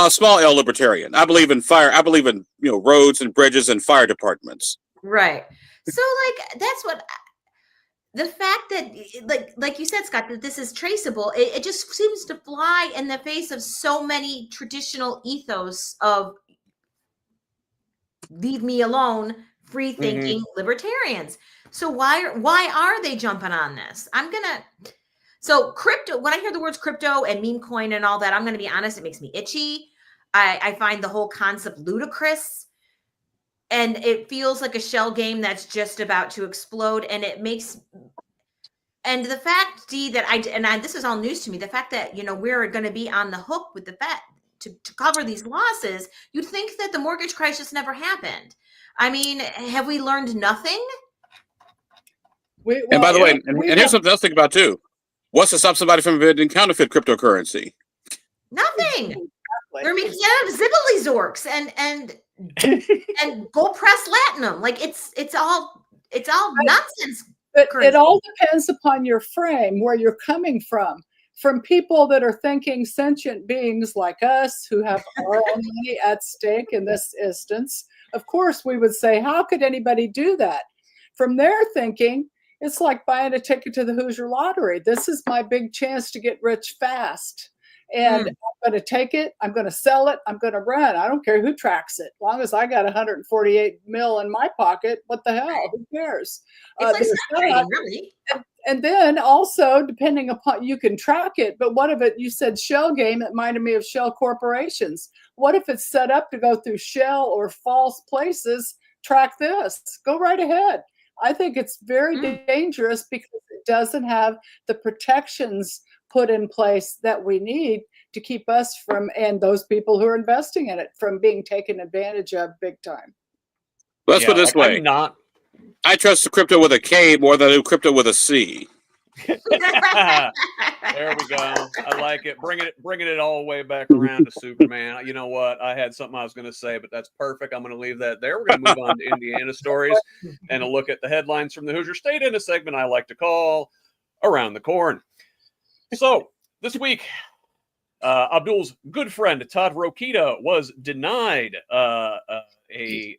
Small L libertarian. I believe in fire. I believe in roads and bridges and fire departments. Right. So, like, that's what the fact that, like you said, Scott, that this is traceable. It just seems to fly in the face of so many traditional ethos of leave me alone, free thinking libertarians. So why are they jumping on this? So crypto, when I hear the words crypto and meme coin and all that, I'm going to be honest, it makes me itchy. I find the whole concept ludicrous. And it feels like a shell game that's just about to explode. And the fact, Dee, that this is all news to me, the fact that, we're going to be on the hook with the Fed to cover these losses, you'd think that the mortgage crisis never happened. I mean, have we learned nothing? And by the way, and here's something else to think about too. What's to stop somebody from inventing counterfeit cryptocurrency? Nothing. Exactly. They're making out of Zibbly Zorks and gold press latinum. Like it's all nonsense. But it all depends upon your frame, where you're coming from. From people that are thinking sentient beings like us who have our own money at stake in this instance, of course we would say, how could anybody do that? From their thinking, it's like buying a ticket to the Hoosier Lottery. This is my big chance to get rich fast. And I'm going to take it. I'm going to sell it. I'm going to run. I don't care who tracks it. As long as I got 148 mil in my pocket, what the hell? Who cares? Really. And then also, depending upon, you can track it, but what if you said shell game, it reminded me of shell corporations. What if it's set up to go through shell or false places? Track this. Go right ahead. I think it's very dangerous because it doesn't have the protections put in place that we need to keep us from, and those people who are investing in it, from being taken advantage of big time. Let's put it this way. I trust the crypto with a K more than I do crypto with a C. There we go. I like it. Bringing it all the way back around to Superman. You know what? I had something I was going to say, but that's perfect. I'm going to leave that there. We're going to move on to Indiana stories and a look at the headlines from the Hoosier State in a segment I like to call Around the Corn. So this week, Abdul's good friend Todd Rokita was denied his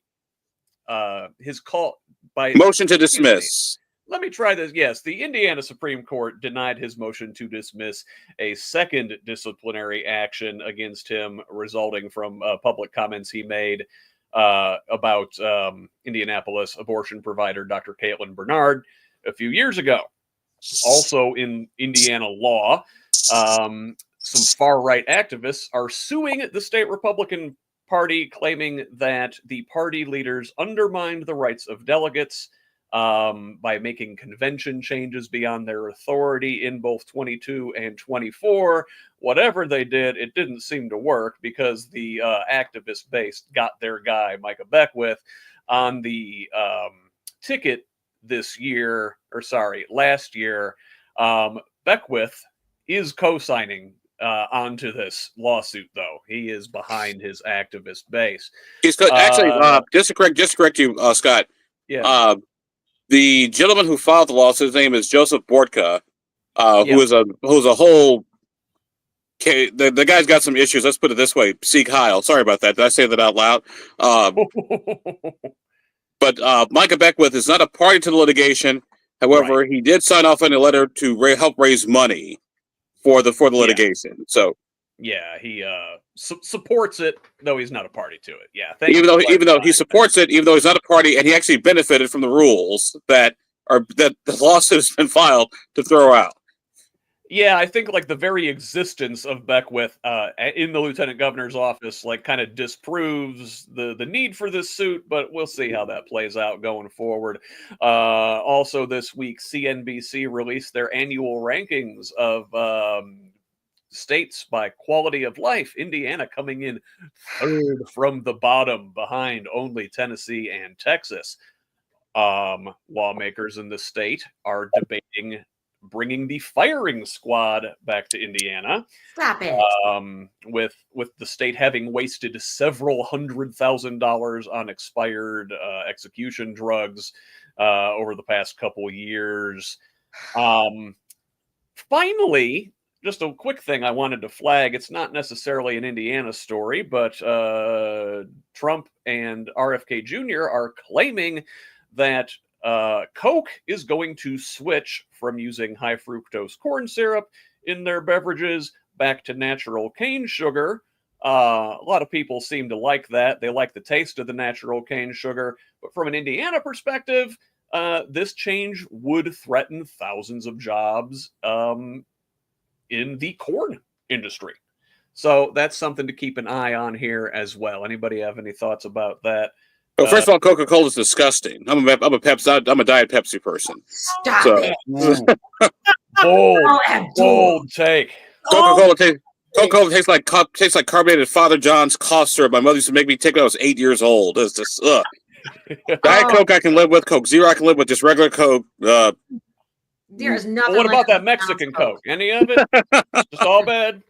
call by motion to dismiss. Let me try this. Yes, the Indiana Supreme Court denied his motion to dismiss a second disciplinary action against him, resulting from public comments he made about Indianapolis abortion provider Dr. Caitlin Bernard a few years ago. Also in Indiana law, some far-right activists are suing the state Republican Party, claiming that the party leaders undermined the rights of delegates by making convention changes beyond their authority in both 22 and 24. Whatever they did, it didn't seem to work because the activist base got their guy, Micah Beckwith, on the ticket last year. Beckwith is co-signing onto this lawsuit, though. he is behind his activist base. He's actually just to correct you, Scott. Yeah. The gentleman who filed the lawsuit, his name is Joseph Bortka, Yep. who's a whole. Okay, the guy's got some issues. Let's put it this way. Sieg Heil. Sorry about that. Did I say that out loud? But Micah Beckwith is not a party to the litigation. However, he did sign off on a letter to help raise money for the litigation. So yeah, he supports it, though he's not a party to it. Yeah, even though he supports it, even though he's not a party, and he actually benefited from the rules that the lawsuit has been filed to throw out. Yeah, I think like the very existence of Beckwith in the lieutenant governor's office like kind of disproves the need for this suit, but we'll see how that plays out going forward. Also this week, CNBC released their annual rankings of states by quality of life. Indiana coming in third from the bottom, behind only Tennessee and Texas. Lawmakers in the state are debating bringing the firing squad back to Indiana. Stop it. With the state having wasted several $100,000 on expired execution drugs over the past couple years. Finally, just a quick thing I wanted to flag. It's not necessarily an Indiana story, but Trump and RFK Jr. are claiming that Coke is going to switch from using high fructose corn syrup in their beverages back to natural cane sugar. A lot of people seem to like that. They like the taste of the natural cane sugar. But from an Indiana perspective, this change would threaten thousands of jobs in the corn industry. So that's something to keep an eye on here as well. Anybody have any thoughts about that? Well, first of all, Coca-Cola is disgusting. I'm a Diet Pepsi person. Stop it. Bold take. Coca-Cola tastes like carbonated Father John's cough syrup. My mother used to make me take when I was 8 years old. It's just Diet Coke I can live with. Coke Zero I can live with. Just regular Coke. There's nothing. What about that Mexican Coke? Any of it? Just all bad?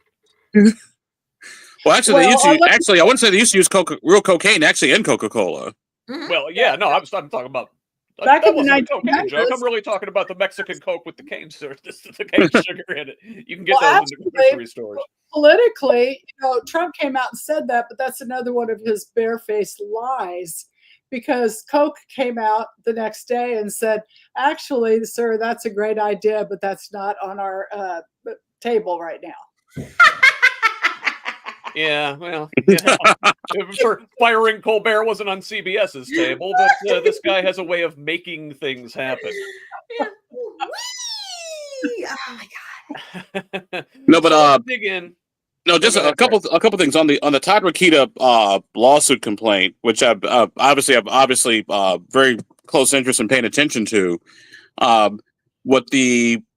Well, actually, I wouldn't say they used to use real cocaine actually in Coca-Cola. Mhm. Well, yeah, no, I'm talking about Back that in the wasn't a cocaine 1900s. joke. I'm really talking about the Mexican Coke with the cane syrup, the cane sugar in it. You can get Well, those in the grocery stores. Politically, Trump came out and said that, but that's another one of his barefaced lies, because Coke came out the next day and said, actually, sir, that's a great idea, but that's not on our table right now. Yeah, well, sure, firing Colbert wasn't on CBS's table, but this guy has a way of making things happen. Oh my God. No, but let's dig in. No, just a couple things on the Todd Rokita lawsuit complaint, which I've obviously very close interest in paying attention to.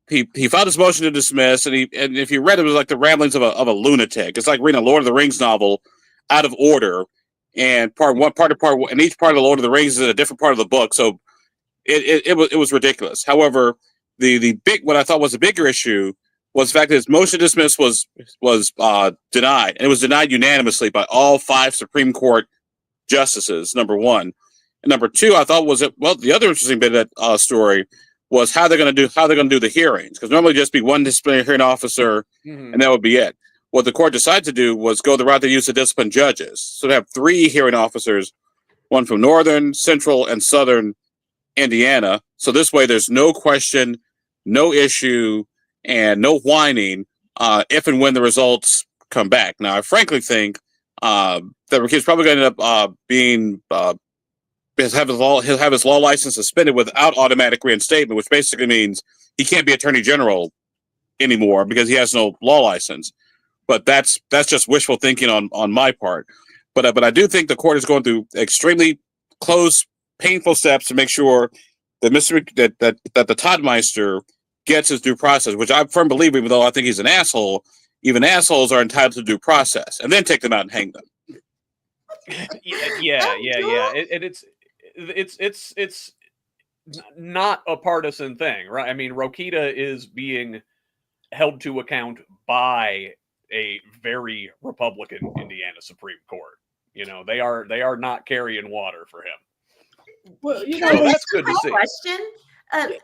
He filed his motion to dismiss, and if you read it, was like the ramblings of a lunatic. It's like reading a Lord of the Rings novel out of order, and and each part of the Lord of the Rings is in a different part of the book. So it was ridiculous. However, what I thought was the bigger issue was the fact that his motion to dismiss was denied, and it was denied unanimously by all 5 Supreme Court justices. Number one, and number two, I thought the other interesting bit of that story was how they're going to do the hearings, because normally just be one disciplinary hearing officer, and that would be it. What the court decided to do was go the route they used to discipline judges. So they have 3 hearing officers, one from northern, central, and southern Indiana. So this way, there's no question, no issue, and no whining if and when the results come back. Now, I frankly think that he's probably going to end up he'll have his law license suspended without automatic reinstatement, which basically means he can't be attorney general anymore because he has no law license. But that's just wishful thinking on my part. But I do think the court is going through extremely close, painful steps to make sure that that the Toddmeister gets his due process, which I'm firm believer, even though I think he's an asshole, even assholes are entitled to due process, and then take them out and hang them. Yeah. It's not a partisan thing, right? I mean, Rokita is being held to account by a very Republican Indiana Supreme Court. You know, they are not carrying water for him. Well, you So know, that's good to see. Question,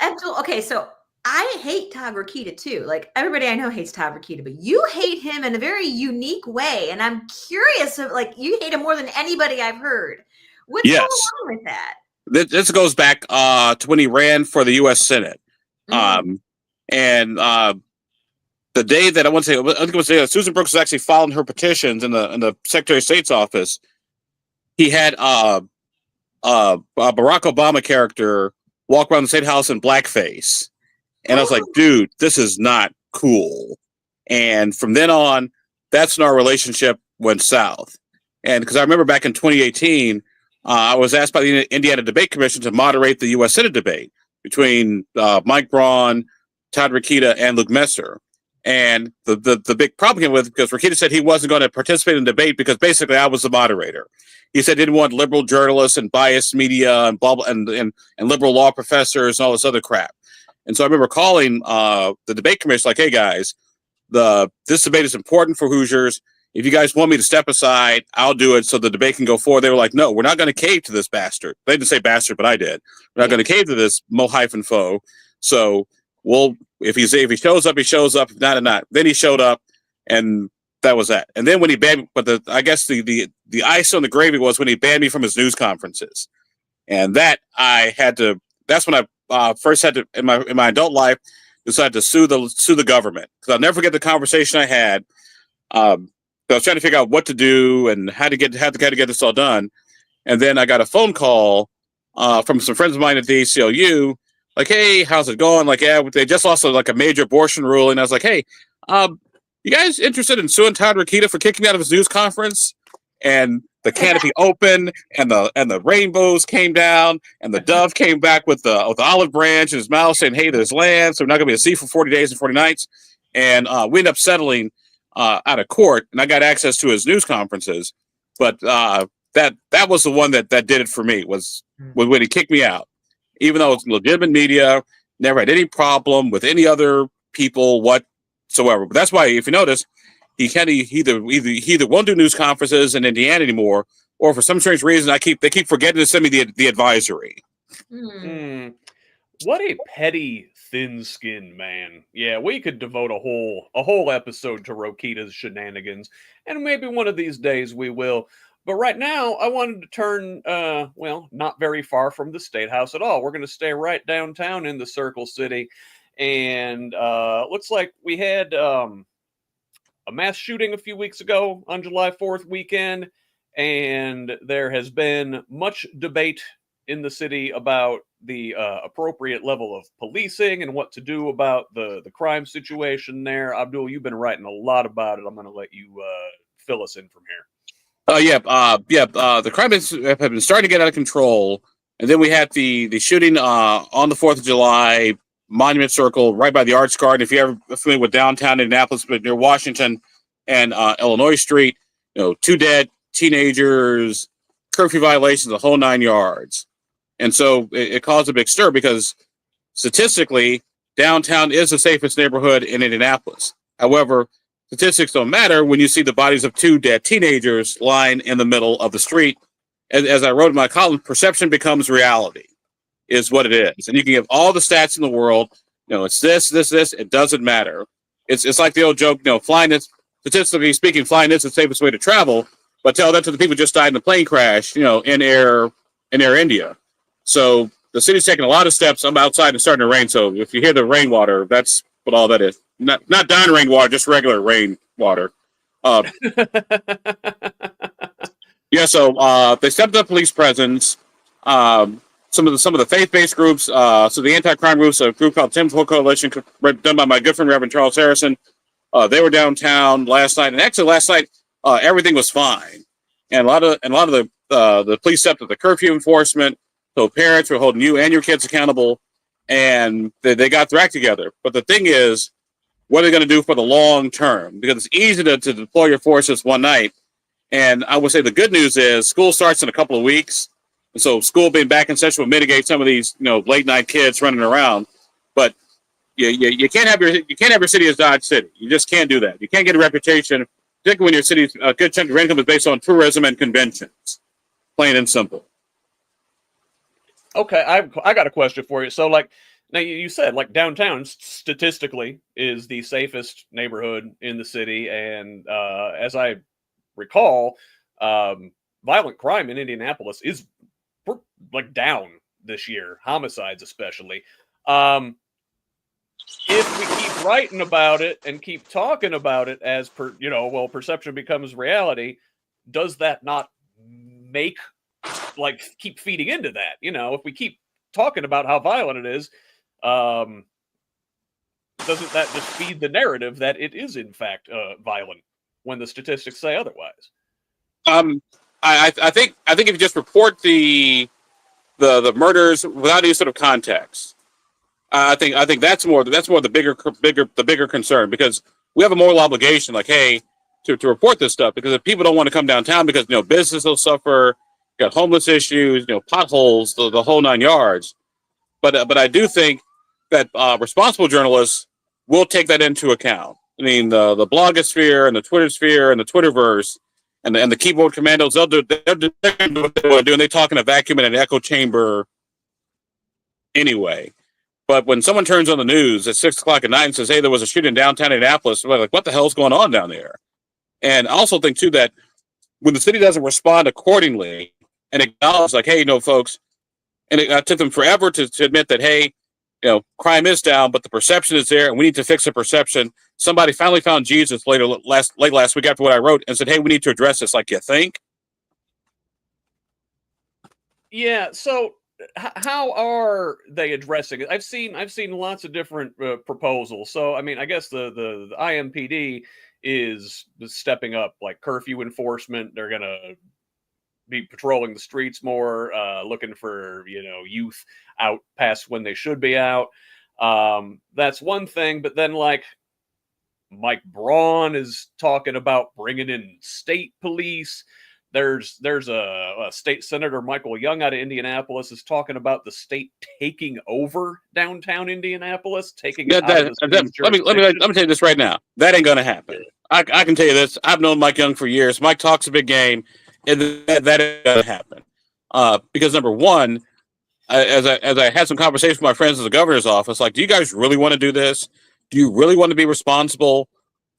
Abdul. Okay, so I hate Todd Rokita too. Like everybody I know hates Todd Rokita, but you hate him in a very unique way, and I'm curious of like you hate him more than anybody I've heard. What's going on with that? This goes back to when he ran for the U.S. Senate, and the day that I think it was Susan Brooks was actually filing her petitions in the Secretary of State's office. He had a Barack Obama character walk around the State House in blackface, and I was like, dude, this is not cool. And from then on, that's when our relationship went south. And because I remember back in 2018, I was asked by the Indiana Debate Commission to moderate the U.S. Senate debate between Mike Braun, Todd Rokita, and Luke Messer. And the big problem came with because Rokita said he wasn't going to participate in the debate because basically I was the moderator. He said he didn't want liberal journalists and biased media and blah, blah, and liberal law professors and all this other crap. And so I remember calling the debate commission like, hey guys, this debate is important for Hoosiers. If you guys want me to step aside, I'll do it so the debate can go forward. They were like, no, we're not going to cave to this bastard. They didn't say bastard, but I did. We're not going to cave to this Mo-foe. So if he shows up, he shows up. If not. Then he showed up, and that was that. And then when he banned me, but I guess the ice on the gravy was when he banned me from his news conferences. And that that's when I first had to, in my adult life, decided to sue the government. Because I'll never forget the conversation I had. I was trying to figure out what to do and how to get this all done. And then I got a phone call from some friends of mine at the ACLU, like, hey, how's it going? Like, yeah, they just lost a major abortion ruling. I was like, hey, you guys interested in suing Todd Rokita for kicking me out of his news conference? And the canopy opened, and the rainbows came down, and the dove came back with the olive branch in his mouth saying, hey, there's land, so we're not going to be at sea for 40 days and 40 nights. And we ended up settling out of court, and I got access to his news conferences. But that was the one that did it for me, was when he kicked me out. Even though it's legitimate media, never had any problem with any other people whatsoever. But that's why, if you notice, he either won't do news conferences in Indiana anymore, or for some strange reason they keep forgetting to send me the advisory. What a petty, thin-skinned man. Yeah, we could devote a whole episode to Rokita's shenanigans, and maybe one of these days we will. But right now, I wanted to turn, not very far from the State House at all. We're going to stay right downtown in the Circle City, and looks like we had a mass shooting a few weeks ago on July 4th weekend, and there has been much debate in the city about the appropriate level of policing and what to do about the crime situation there. Abdul, you've been writing a lot about it. I'm going to let you fill us in from here. The crime have been starting to get out of control, and then we had the shooting on the 4th of July, Monument Circle, right by the Arts Garden. If you're ever familiar with downtown Indianapolis, but near Washington and Illinois Street, 2 dead teenagers, curfew violations, the whole 9 yards. And so it caused a big stir because statistically, downtown is the safest neighborhood in Indianapolis. However, statistics don't matter when you see the bodies of 2 dead teenagers lying in the middle of the street. As I wrote in my column, perception becomes reality, is what it is. And you can give all the stats in the world. It's this. It doesn't matter. It's like the old joke, statistically speaking, flying is the safest way to travel. But tell that to the people who just died in a plane crash, in Air India. So the city's taking a lot of steps. I'm outside and it's starting to rain. So if you hear the rainwater, that's what all that is. Not down rainwater, just regular rainwater. So they stepped up police presence. Some of the faith-based groups, so the anti-crime groups, a group called Tim Hook Coalition, done by my good friend Reverend Charles Harrison. They were downtown last night, and actually last night everything was fine. And a lot of the police stepped up the curfew enforcement. So parents were holding you and your kids accountable, and they got their act together. But the thing is, what are they going to do for the long term? Because it's easy to deploy your forces one night. And I would say the good news is school starts in a couple of weeks. And so school being back in session will mitigate some of these, late night kids running around. But you can't have your city as Dodge City. You just can't do that. You can't get a reputation, particularly when your city's a good chunk of your income is based on tourism and conventions. Plain and simple. Okay, I got a question for you. So, like, now you said like downtown statistically is the safest neighborhood in the city, and as I recall, violent crime in Indianapolis is like down this year, homicides especially. If we keep writing about it and keep talking about it as perception becomes reality, does that not make keep feeding into that? If we keep talking about how violent it is, doesn't that just feed the narrative that it is in fact violent when the statistics say otherwise? I think if you just report the murders without any sort of context, I think that's more the bigger concern, because we have a moral obligation, like, hey, to report this stuff, because if people don't want to come downtown because business will suffer, got homeless issues, potholes, the whole 9 yards. But I do think that responsible journalists will take that into account. I mean, the blogosphere and the Twitter sphere and the Twitterverse and the keyboard commandos, they'll do what they want to do, and they talk in a vacuum in an echo chamber anyway. But when someone turns on the news at 6 o'clock at night and says, hey, there was a shooting in downtown Indianapolis, we're like, what the hell's going on down there? And I also think, too, that when the city doesn't respond accordingly and acknowledge, like, hey, folks, and it took them forever to admit that, hey, crime is down, but the perception is there, and we need to fix the perception. Somebody finally found Jesus late last week after what I wrote and said, hey, we need to address this. Like, you think? Yeah, so how are they addressing it? I've seen lots of different proposals. So, I mean, I guess the IMPD is stepping up, like curfew enforcement. They're going to be patrolling the streets more, looking for, youth out past when they should be out. That's one thing. But then, like, Mike Braun is talking about bringing in state police. There's a state senator, Michael Young, out of Indianapolis, is talking about the state taking over downtown Indianapolis, taking it out of the city's let me tell you this right now. That ain't gonna happen. I can tell you this. I've known Mike Young for years. Mike talks a big game, and that ain't gonna happen. Because number one, as I had some conversations with my friends in the governor's office, like, do you guys really want to do this? Do you really want to be responsible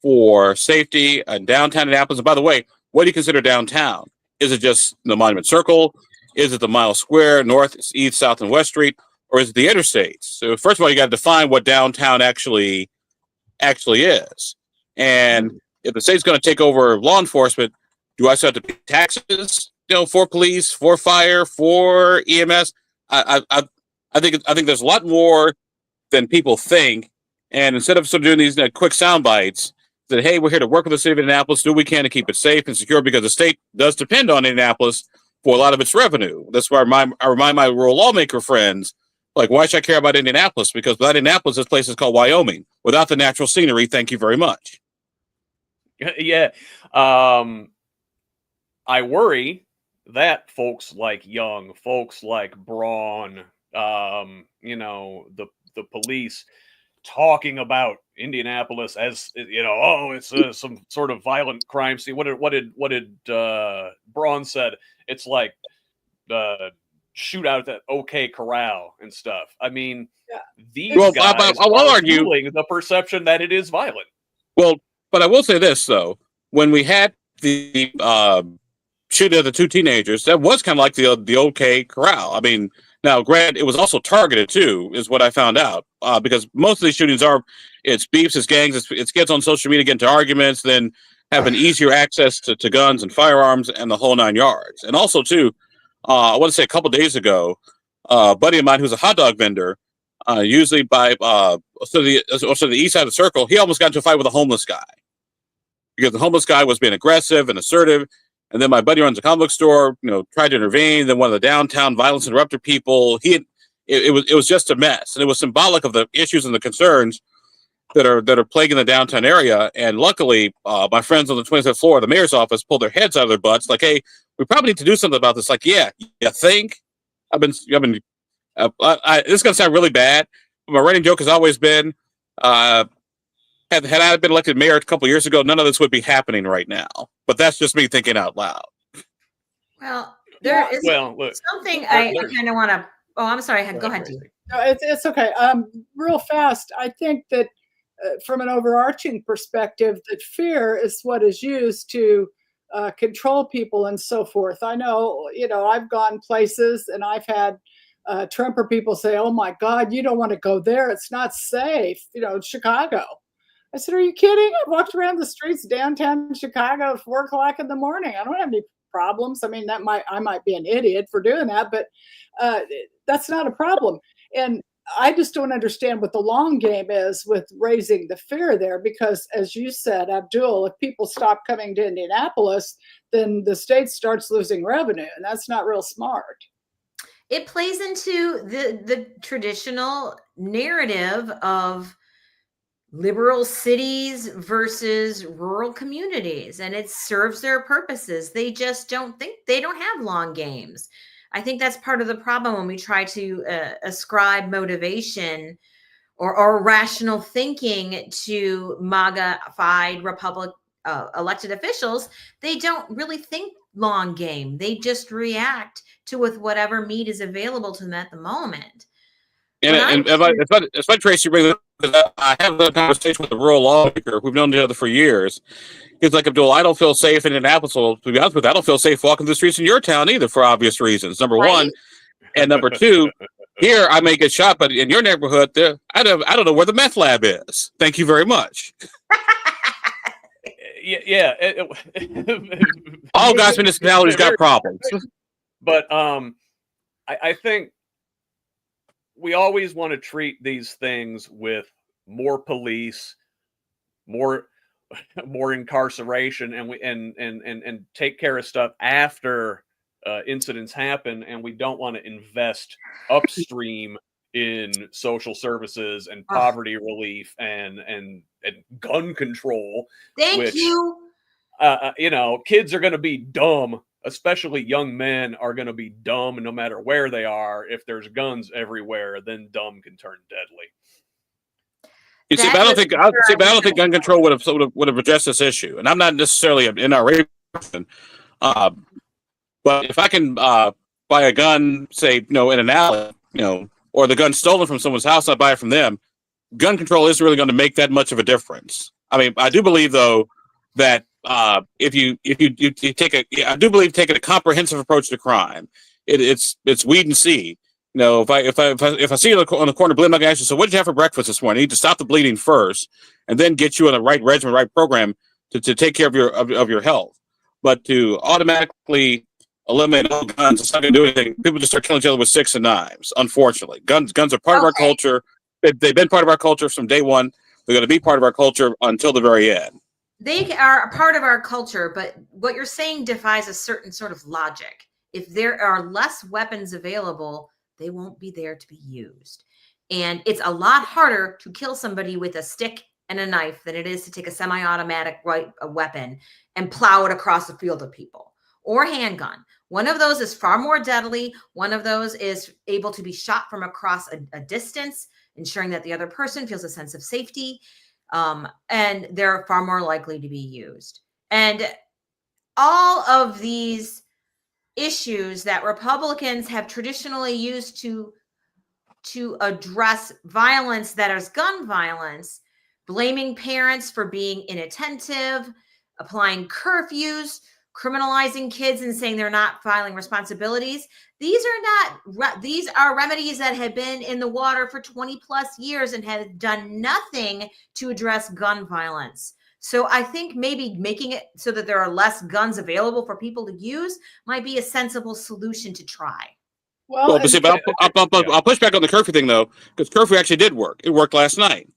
for safety in downtown Indianapolis? And by the way, what do you consider downtown? Is it just the Monument Circle? Is it the Mile Square, North, East, South, and West Street? Or is it the interstates? So first of all, you got to define what downtown actually is. And if the state's going to take over law enforcement, do I still have to pay taxes, for police, for fire, for EMS? I think there's a lot more than people think. And instead of sort of doing these quick sound bites, that, hey, we're here to work with the city of Indianapolis, do what we can to keep it safe and secure, because the state does depend on Indianapolis for a lot of its revenue. That's why I remind my rural lawmaker friends, like, why should I care about Indianapolis? Because without Indianapolis, this place is called Wyoming. Without the natural scenery, thank you very much. Yeah. I worry that folks like Young, folks like Braun, the police talking about Indianapolis as, it's some sort of violent crime scene. What did Braun said? It's like shootout at OK Corral and stuff. I mean, these guys are fueling the perception that it is violent. Well, but I will say this, though. When we had the shooting of the two teenagers, that was kind of like the OK Corral. I mean, now, granted, it was also targeted, too, is what I found out. Because most of these shootings it's beefs, it's gangs, it's kids on social media getting into arguments, then having easier access to guns and firearms and the whole 9 yards. And also, too, I want to say a couple days ago, a buddy of mine who's a hot dog vendor, usually by the east side of the circle, he almost got into a fight with a homeless guy. Because the homeless guy was being aggressive and assertive. And then my buddy runs a comic book store, tried to intervene. Then one of the downtown violence interrupter people, it was just a mess. And it was symbolic of the issues and the concerns that are plaguing the downtown area. And luckily, my friends on the 27th floor of the mayor's office pulled their heads out of their butts, like, hey, we probably need to do something about this. Like, yeah, you think? This is going to sound really bad, but my running joke has always been, Had I been elected mayor a couple years ago, none of this would be happening right now. But that's just me thinking out loud. Well, there is look, something I kind of want to. Oh, I'm sorry. Go ahead, Dee. No, it's okay. Real fast, I think that from an overarching perspective, that fear is what is used to control people and so forth. I know, I've gone places and I've had Trumper people say, "Oh my God, you don't want to go there. It's not safe." Chicago. I said, "Are you kidding? I walked around the streets downtown Chicago at 4 o'clock in the morning. I don't have any problems. I mean, I might be an idiot for doing that, but that's not a problem." And I just don't understand what the long game is with raising the fear there, because as you said, Abdul, if people stop coming to Indianapolis, then the state starts losing revenue, and that's not real smart. It plays into the traditional narrative of liberal cities versus rural communities, and it serves their purposes. They just don't have long games. I think that's part of the problem when we try to ascribe motivation or rational thinking to MAGA-fied Republic elected officials. They don't really think long game. They just react to with whatever meat is available to them at the moment. And if I Tracy, I have a conversation with a rural lawmaker who've known each other for years. He's like, "Abdul, I don't feel safe in Indianapolis. Well, to be honest with you, I don't feel safe walking the streets in your town either, for obvious reasons. Number one, and number two, here I may get shot, but in your neighborhood, I don't know where the meth lab is. Thank you very much." Yeah. All God's municipalities got problems, but I think we always want to treat these things with more police, more incarceration, and take care of stuff after incidents happen, and we don't want to invest upstream in social services and poverty relief and gun control. Thank you. Kids are going to be dumb. Especially young men are going to be dumb no matter where they are. If there's guns everywhere, then dumb can turn deadly. You see, but I don't think gun control would have addressed this issue. And I'm not necessarily an NRA person, but if I can buy a gun, say, in an alley, or the gun stolen from someone's house, I buy it from them. Gun control isn't really going to make that much of a difference. I mean, I do believe though that if you taking a comprehensive approach to crime, it's weed and see. If I see you on the corner bleeding, I'm gonna ask you, "So what did you have for breakfast this morning?" You need to stop the bleeding first, and then get you on the right regimen, right program to take care of your health. But to automatically eliminate all guns, it's not gonna do anything. People just start killing each other with sticks and knives. Unfortunately, guns are part of our culture. They've been part of our culture from day one. They're going to be part of our culture until the very end. They are a part of our culture, but what you're saying defies a certain sort of logic. If there are less weapons available, they won't be there to be used. And it's a lot harder to kill somebody with a stick and a knife than it is to take a semi-automatic weapon and plow it across the field of people, or a handgun. One of those is far more deadly. One of those is able to be shot from across a distance, ensuring that the other person feels a sense of safety. And they're far more likely to be used. And all of these issues that Republicans have traditionally used to address violence that is gun violence, blaming parents for being inattentive, applying curfews, criminalizing kids and saying they're not filing responsibilities. These are remedies that have been in the water for 20 plus years and have done nothing to address gun violence. So I think maybe making it so that there are less guns available for people to use might be a sensible solution to try. Well, but I'll push back on the curfew thing though, because curfew actually did work. It worked last night.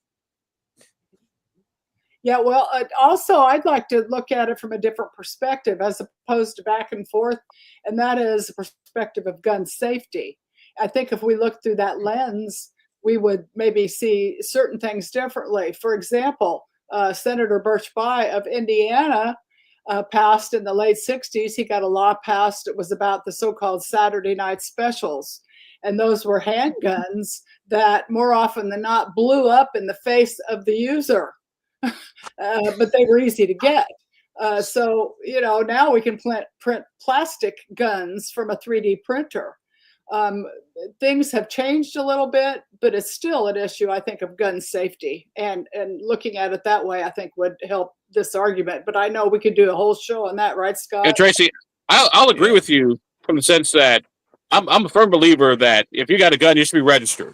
Yeah, well, also I'd like to look at it from a different perspective as opposed to back and forth, and that is the perspective of gun safety. I think if we look through that lens, we would maybe see certain things differently. For example, Senator Birch Bayh of Indiana passed in the late 60s. He got a law passed. It was about the so-called Saturday night specials. And those were handguns that more often than not blew up in the face of the user. But they were easy to get. So, now we can print plastic guns from a 3D printer. Things have changed a little bit, but it's still an issue, I think, of gun safety. And looking at it that way, I think would help this argument. But I know we could do a whole show on that, right, Scott? And Tracie, I'll agree with you from the sense that I'm a firm believer that if you got a gun, you should be registered.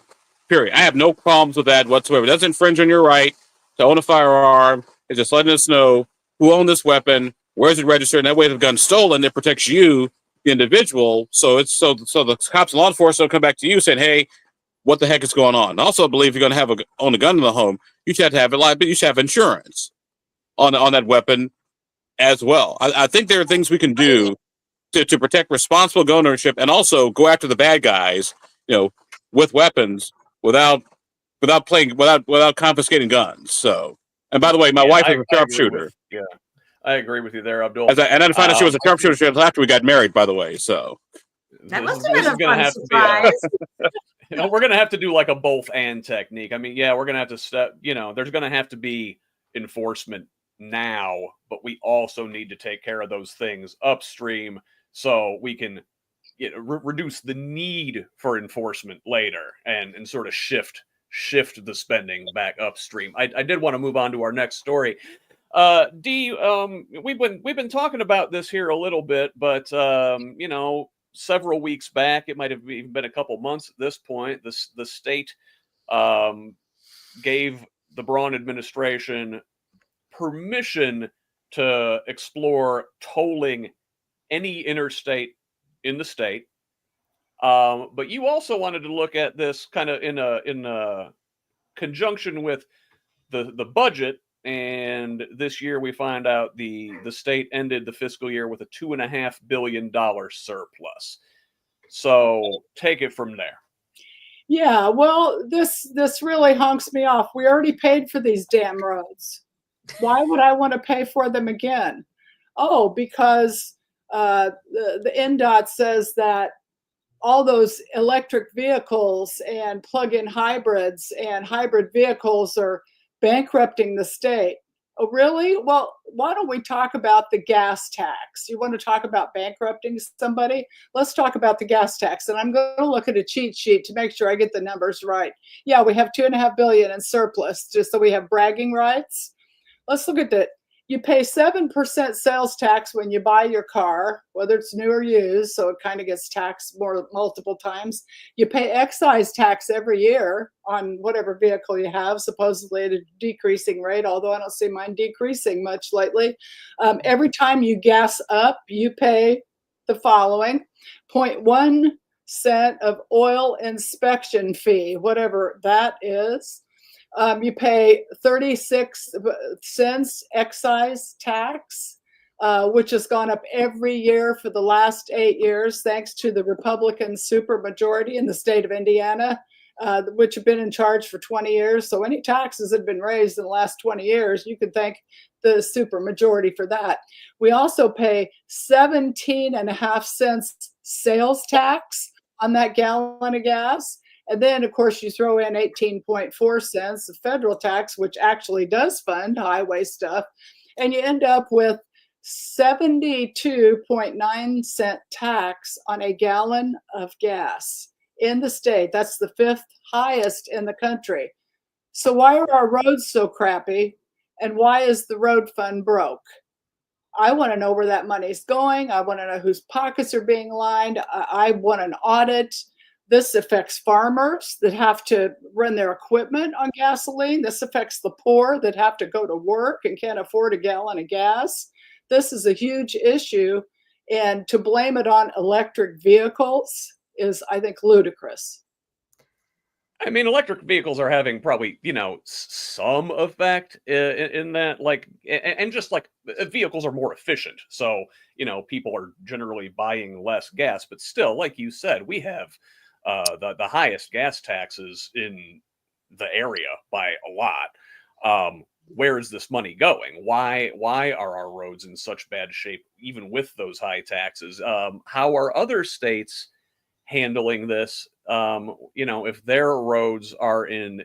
Period. I have no problems with that whatsoever. It doesn't infringe on your right to own a firearm. It's just letting us know who owned this weapon, where's it registered, and that way if the gun's stolen, it protects you, the individual. So it's so the cops and law enforcement will come back to you saying, hey, what the heck is going on? And also, I believe if you're going to own a gun in the home, you should have to have it but you should have insurance on that weapon as well. I think there are things we can do to protect responsible gun ownership and also go after the bad guys, with weapons without confiscating guns. So, and by the way, my wife is a sharpshooter. I agree with you there, Abdul. And I found out she was a sharpshooter after we got married, by the way. So that must have been a fun surprise. We're going to have to do like a both and technique. I mean, we're going to have to step, there's going to have to be enforcement now, but we also need to take care of those things upstream so we can reduce the need for enforcement later and sort of shift the spending back upstream. I did want to move on to our next story. Dee, we've been talking about this here a little bit, but several weeks back, it might have even been a couple months at this point, the state gave the Braun administration permission to explore tolling any interstate in the state. But you also wanted to look at this kind of in a conjunction with the budget. And this year we find out the state ended the fiscal year with a $2.5 billion surplus. So take it from there. Yeah, well, this really honks me off. We already paid for these damn roads. Why would I want to pay for them again? Oh, because the NDOT says that all those electric vehicles and plug-in hybrids and hybrid vehicles are bankrupting the state. Oh, really? Well, why don't we talk about the gas tax? You want to talk about bankrupting somebody? Let's talk about the gas tax. And I'm going to look at a cheat sheet to make sure I get the numbers right. Yeah, we have $2.5 billion in surplus, just so we have bragging rights. Let's look at that. You pay 7% sales tax when you buy your car, whether it's new or used, so it kind of gets taxed multiple times. You pay excise tax every year on whatever vehicle you have, supposedly at a decreasing rate, although I don't see mine decreasing much lately. Every time you gas up, you pay the following: 0.1 cent of oil inspection fee, whatever that is. You pay 36 cents excise tax, which has gone up every year for the last 8 years, thanks to the Republican supermajority in the state of Indiana, which have been in charge for 20 years. So any taxes that have been raised in the last 20 years, you can thank the supermajority for that. We also pay 17.5 cents sales tax on that gallon of gas. And then, of course, you throw in 18.4 cents of federal tax, which actually does fund highway stuff. And you end up with 72.9 cent tax on a gallon of gas in the state. That's the 5th highest in the country. So why are our roads so crappy? And why is the road fund broke? I want to know where that money's going. I want to know whose pockets are being lined. I want an audit. This affects farmers that have to run their equipment on gasoline. This affects the poor that have to go to work and can't afford a gallon of gas. This is a huge issue, and to blame it on electric vehicles is, I think, ludicrous. I mean, electric vehicles are having probably, some effect in that, and just like vehicles are more efficient. So, people are generally buying less gas, but still, like you said, we have the highest gas taxes in the area by a lot. Where is this money going? Why are our roads in such bad shape, even with those high taxes? How are other states handling this? if their roads are in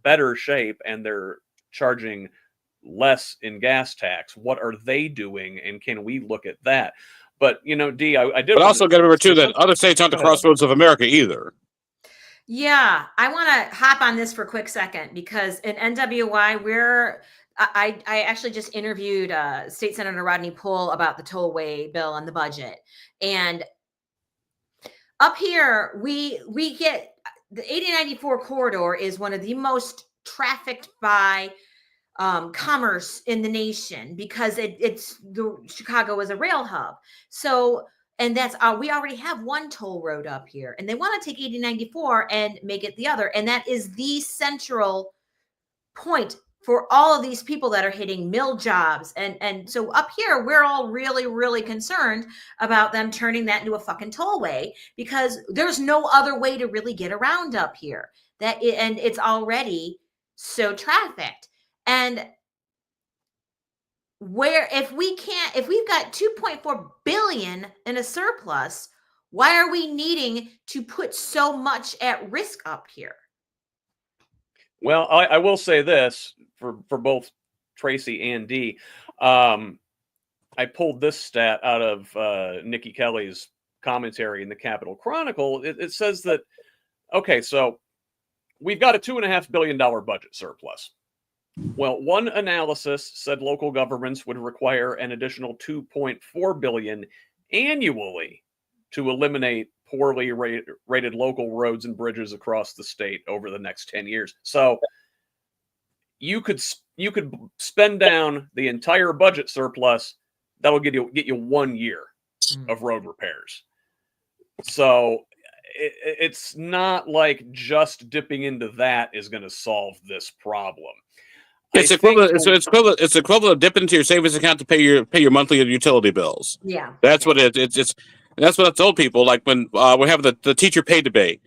better shape and they're charging less in gas tax, what are they doing, and can we look at that? But Dee, I did. But also got to remember too that other states aren't the Go ahead. crossroads of America either. Yeah, I want to hop on this for a quick second because in NWI, I actually just interviewed State Senator Rodney Poole about the tollway bill and the budget. And up here, we get the 8094 corridor is one of the most trafficked by commerce in the nation because Chicago is a rail hub. So, and that's we already have one toll road up here, and they want to take 8094 and make it the other, and that is the central point for all of these people that are hitting mill jobs. And so up here, we're all really, really concerned about them turning that into a fucking tollway because there's no other way to really get around up here. And it's already so trafficked. And if we've got 2.4 billion in a surplus, why are we needing to put so much at risk up here? Well, I will say this for both Tracie and Dee. I pulled this stat out of Nikki Kelly's commentary in the Capitol Chronicle. It says that, okay, so we've got a $2.5 billion budget surplus. Well, one analysis said local governments would require an additional $2.4 billion annually to eliminate poorly rated local roads and bridges across the state over the next 10 years. So you could spend down the entire budget surplus. That'll get you 1 year of road repairs. So it's not like just dipping into that is going to solve this problem. It's equivalent. It's equivalent of dipping into your savings account to pay your monthly utility bills. Yeah, that's what it's. That's what I told people. Like when we have the teacher pay debate.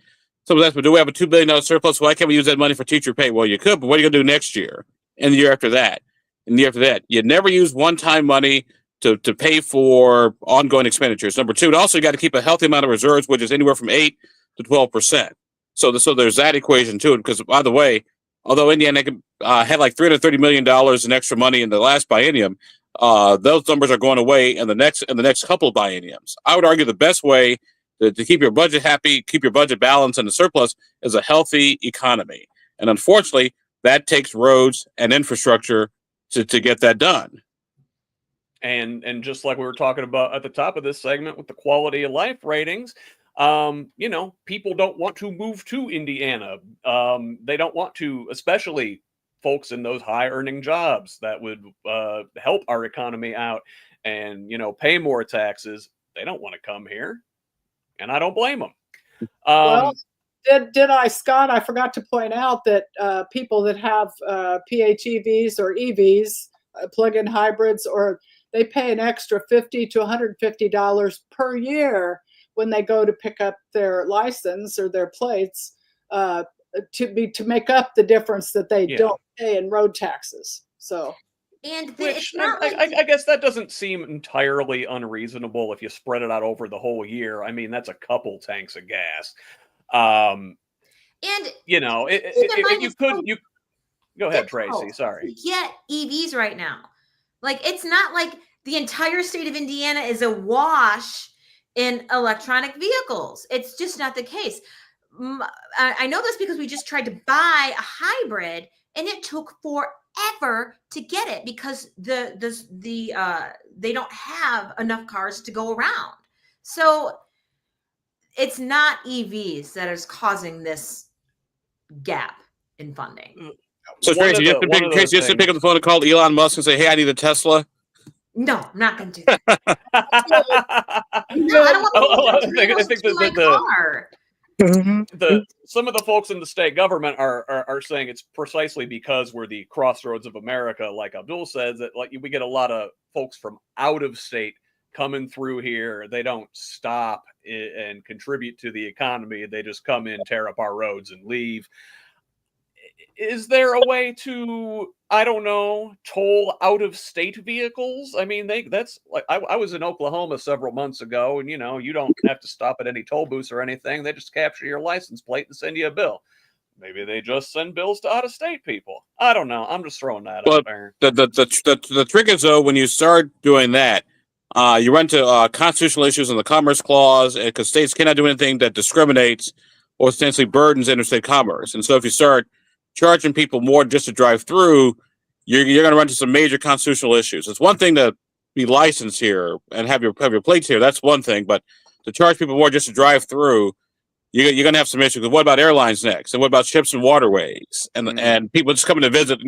Someone asked me, "Do we have a $2 billion surplus? Why can't we use that money for teacher pay?" Well, you could, but what are you going to do next year and the year after that and the year after that? You never use one-time money to pay for ongoing expenditures. Number two, and also you got to keep a healthy amount of reserves, which is anywhere from 8 to 12%. So there's that equation too. Because by the way, although Indiana had like $330 million in extra money in the last biennium, those numbers are going away in the next couple of bienniums. I would argue the best way to keep your budget happy, keep your budget balanced and the surplus is a healthy economy. And unfortunately, that takes roads and infrastructure to get that done. And just like we were talking about at the top of this segment with the quality of life ratings, people don't want to move to Indiana. They don't want to, especially folks in those high earning jobs that would help our economy out and, pay more taxes. They don't want to come here. And I don't blame them. Well, did I, Scott? I forgot to point out that people that have PHEVs or EVs, plug-in hybrids, or they pay an extra $50 to $150 per year when they go to pick up their license or their plates to make up the difference that they don't pay in road taxes. So. Which I guess that doesn't seem entirely unreasonable if you spread it out over the whole year. I mean, that's a couple tanks of gas. You go ahead, Tracie. Sorry. Get EVs right now. Like, it's not like the entire state of Indiana is awash in electronic vehicles. It's just not the case. I know this because we just tried to buy a hybrid and it took forever to get it because they don't have enough cars to go around. So it's not EVs that is causing this gap in funding. So Tracie, you have to pick up the phone and call Elon Musk and say, "Hey, I need a Tesla." No, I'm not going to do that. No, I don't want to some of the folks in the state government are saying it's precisely because we're the crossroads of America, like Abdul says, that we get a lot of folks from out of state coming through here. They don't stop and contribute to the economy. They just come in, tear up our roads, and leave. is there a way to, I don't know, toll out of state vehicles? I mean, that's like, I was in Oklahoma several months ago, and you don't have to stop at any toll booths or anything. They just capture your license plate and send you a bill. Maybe they just send bills to out of state people. I don't know. I'm just throwing that out there. The trick is, though, when you start doing that, you run to constitutional issues in the Commerce Clause, because states cannot do anything that discriminates or essentially burdens interstate commerce. And so if you start charging people more just to drive through, you're going to run into some major constitutional issues. It's one thing to be licensed here and have your plates here. That's one thing. But to charge people more just to drive through, you're going to have some issues. What about airlines next? And what about ships and waterways? And people just coming to visit,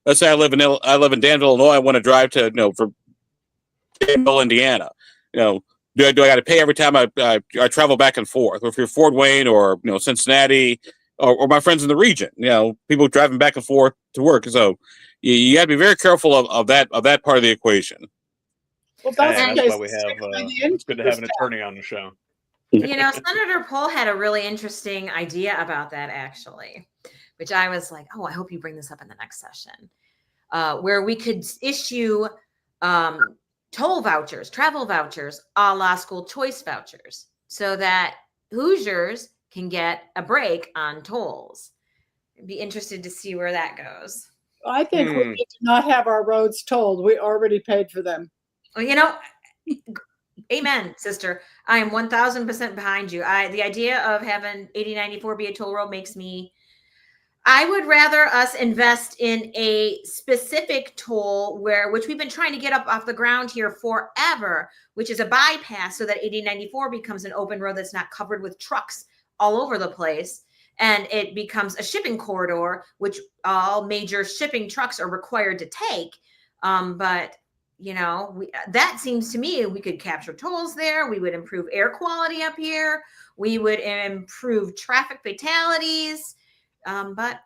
let's say I live in Danville, Illinois. I want to drive to, from Danville, Indiana. Do I got to pay every time I travel back and forth? Or if you're Fort Wayne or Cincinnati or my friends in the region, people driving back and forth to work. So you got to be very careful of that part of the equation. Well, that's why we have. It's good to have an attorney on the show. Senator Pohl had a really interesting idea about that, actually, which I was like, oh, I hope you bring this up in the next session, where we could issue toll vouchers, travel vouchers, a la school choice vouchers, so that Hoosiers can get a break on tolls. I'd be interested to see where that goes. I think we need to not have our roads tolled. We already paid for them. Well, amen, sister. I am 1000% behind you. The idea of having 8094 be a toll road makes me. I would rather us invest in a specific toll which we've been trying to get up off the ground here forever, which is a bypass, so that 8094 becomes an open road that's not covered with trucks all over the place, and it becomes a shipping corridor, which all major shipping trucks are required to take. But that seems to me we could capture tolls there. We would improve air quality up here. We would improve traffic fatalities. But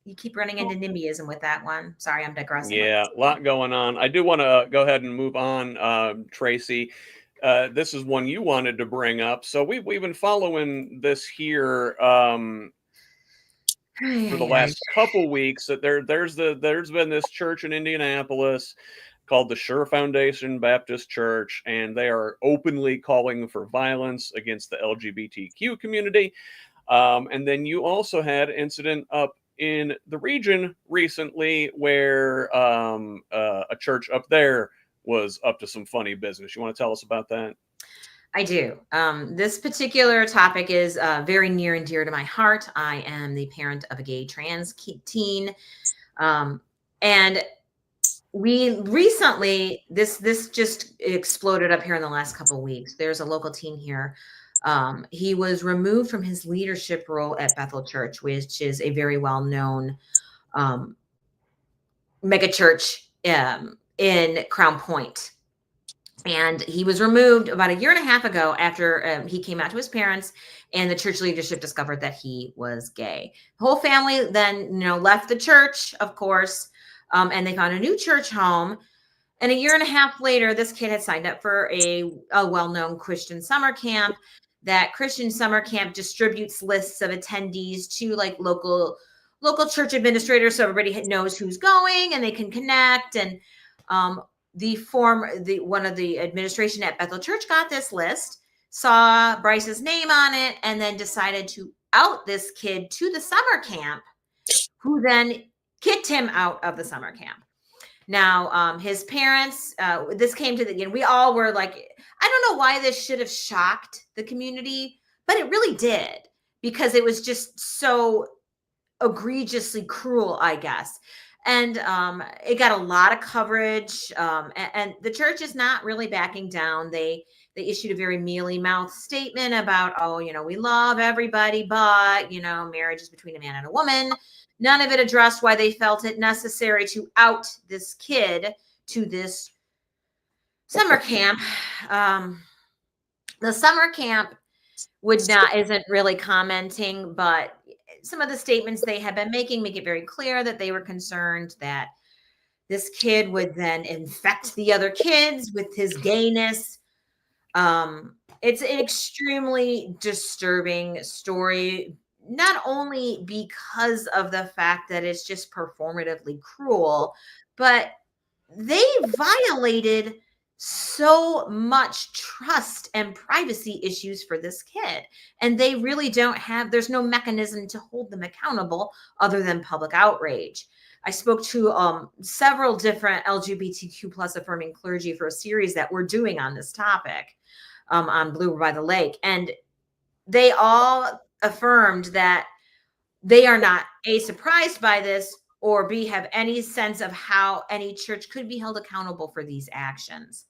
you keep running into NIMBYism with that one. Sorry, I'm digressing. Yeah, a lot going on. I do want to go ahead and move on, Tracie. This is one you wanted to bring up. So we've been following this here for the last couple weeks. That there's been this church in Indianapolis called the Sure Foundation Baptist Church, and they are openly calling for violence against the LGBTQ community. And then you also had an incident up in the region recently where a church up there was up to some funny business. You want to tell us about that? I do. This particular topic is very near and dear to my heart. I am the parent of a gay trans teen. And we recently, this just exploded up here in the last couple of weeks. There's a local teen here. He was removed from his leadership role at Bethel Church, which is a very well-known mega church in Crown Point. And he was removed about a year and a half ago after he came out to his parents, and the church leadership discovered that he was gay. The whole family then, left the church, of course, and they found a new church home. And a year and a half later, this kid had signed up for a well-known Christian summer camp. That Christian summer camp distributes lists of attendees to local church administrators, so everybody knows who's going and they can connect. And one of the administration at Bethel Church got this list, saw Bryce's name on it, and then decided to out this kid to the summer camp, who then kicked him out of the summer camp. Now, his parents, this came to we all were like, I don't know why this should have shocked the community, but it really did, because it was just so egregiously cruel, I guess. And it got a lot of coverage, and the church is not really backing down. They issued a very mealy-mouthed statement about, we love everybody, but, marriage is between a man and a woman. None of it addressed why they felt it necessary to out this kid to this summer camp. The summer camp isn't really commenting, but some of the statements they have been making make it very clear that they were concerned that this kid would then infect the other kids with his gayness. It's an extremely disturbing story. not only because of the fact that it's just performatively cruel, but they violated so much trust and privacy issues for this kid. And they really don't have, there's no mechanism to hold them accountable other than public outrage. I spoke to several different LGBTQ plus affirming clergy for a series that we're doing on this topic on Blue by the Lake. And they all affirmed that they are not A, surprised by this, or B, have any sense of how any church could be held accountable for these actions.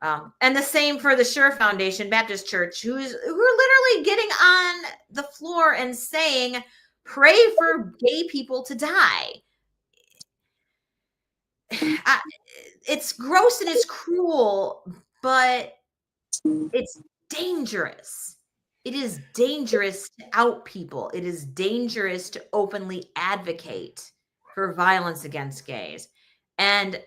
And the same for the Sure Foundation Baptist Church, who are literally getting on the floor and saying, pray for gay people to die. It's gross and it's cruel, but it's dangerous. It is dangerous to out people. It is dangerous to openly advocate for violence against gays. And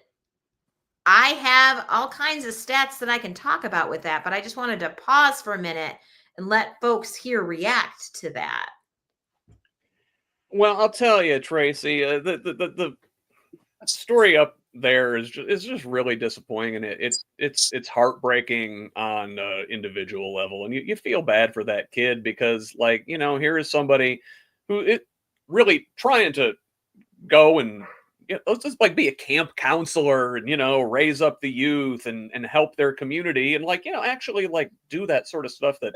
I have all kinds of stats that I can talk about with that, but I just wanted to pause for a minute and let folks here react to that. Well, I'll tell you, Tracie, the story up there is just really disappointing, and it's heartbreaking on an individual level, and you feel bad for that kid because, like, you know, here is somebody who is really trying to go and, you know, let's just like be a camp counselor and, you know, raise up the youth and help their community and, like, you know, actually like do that sort of stuff that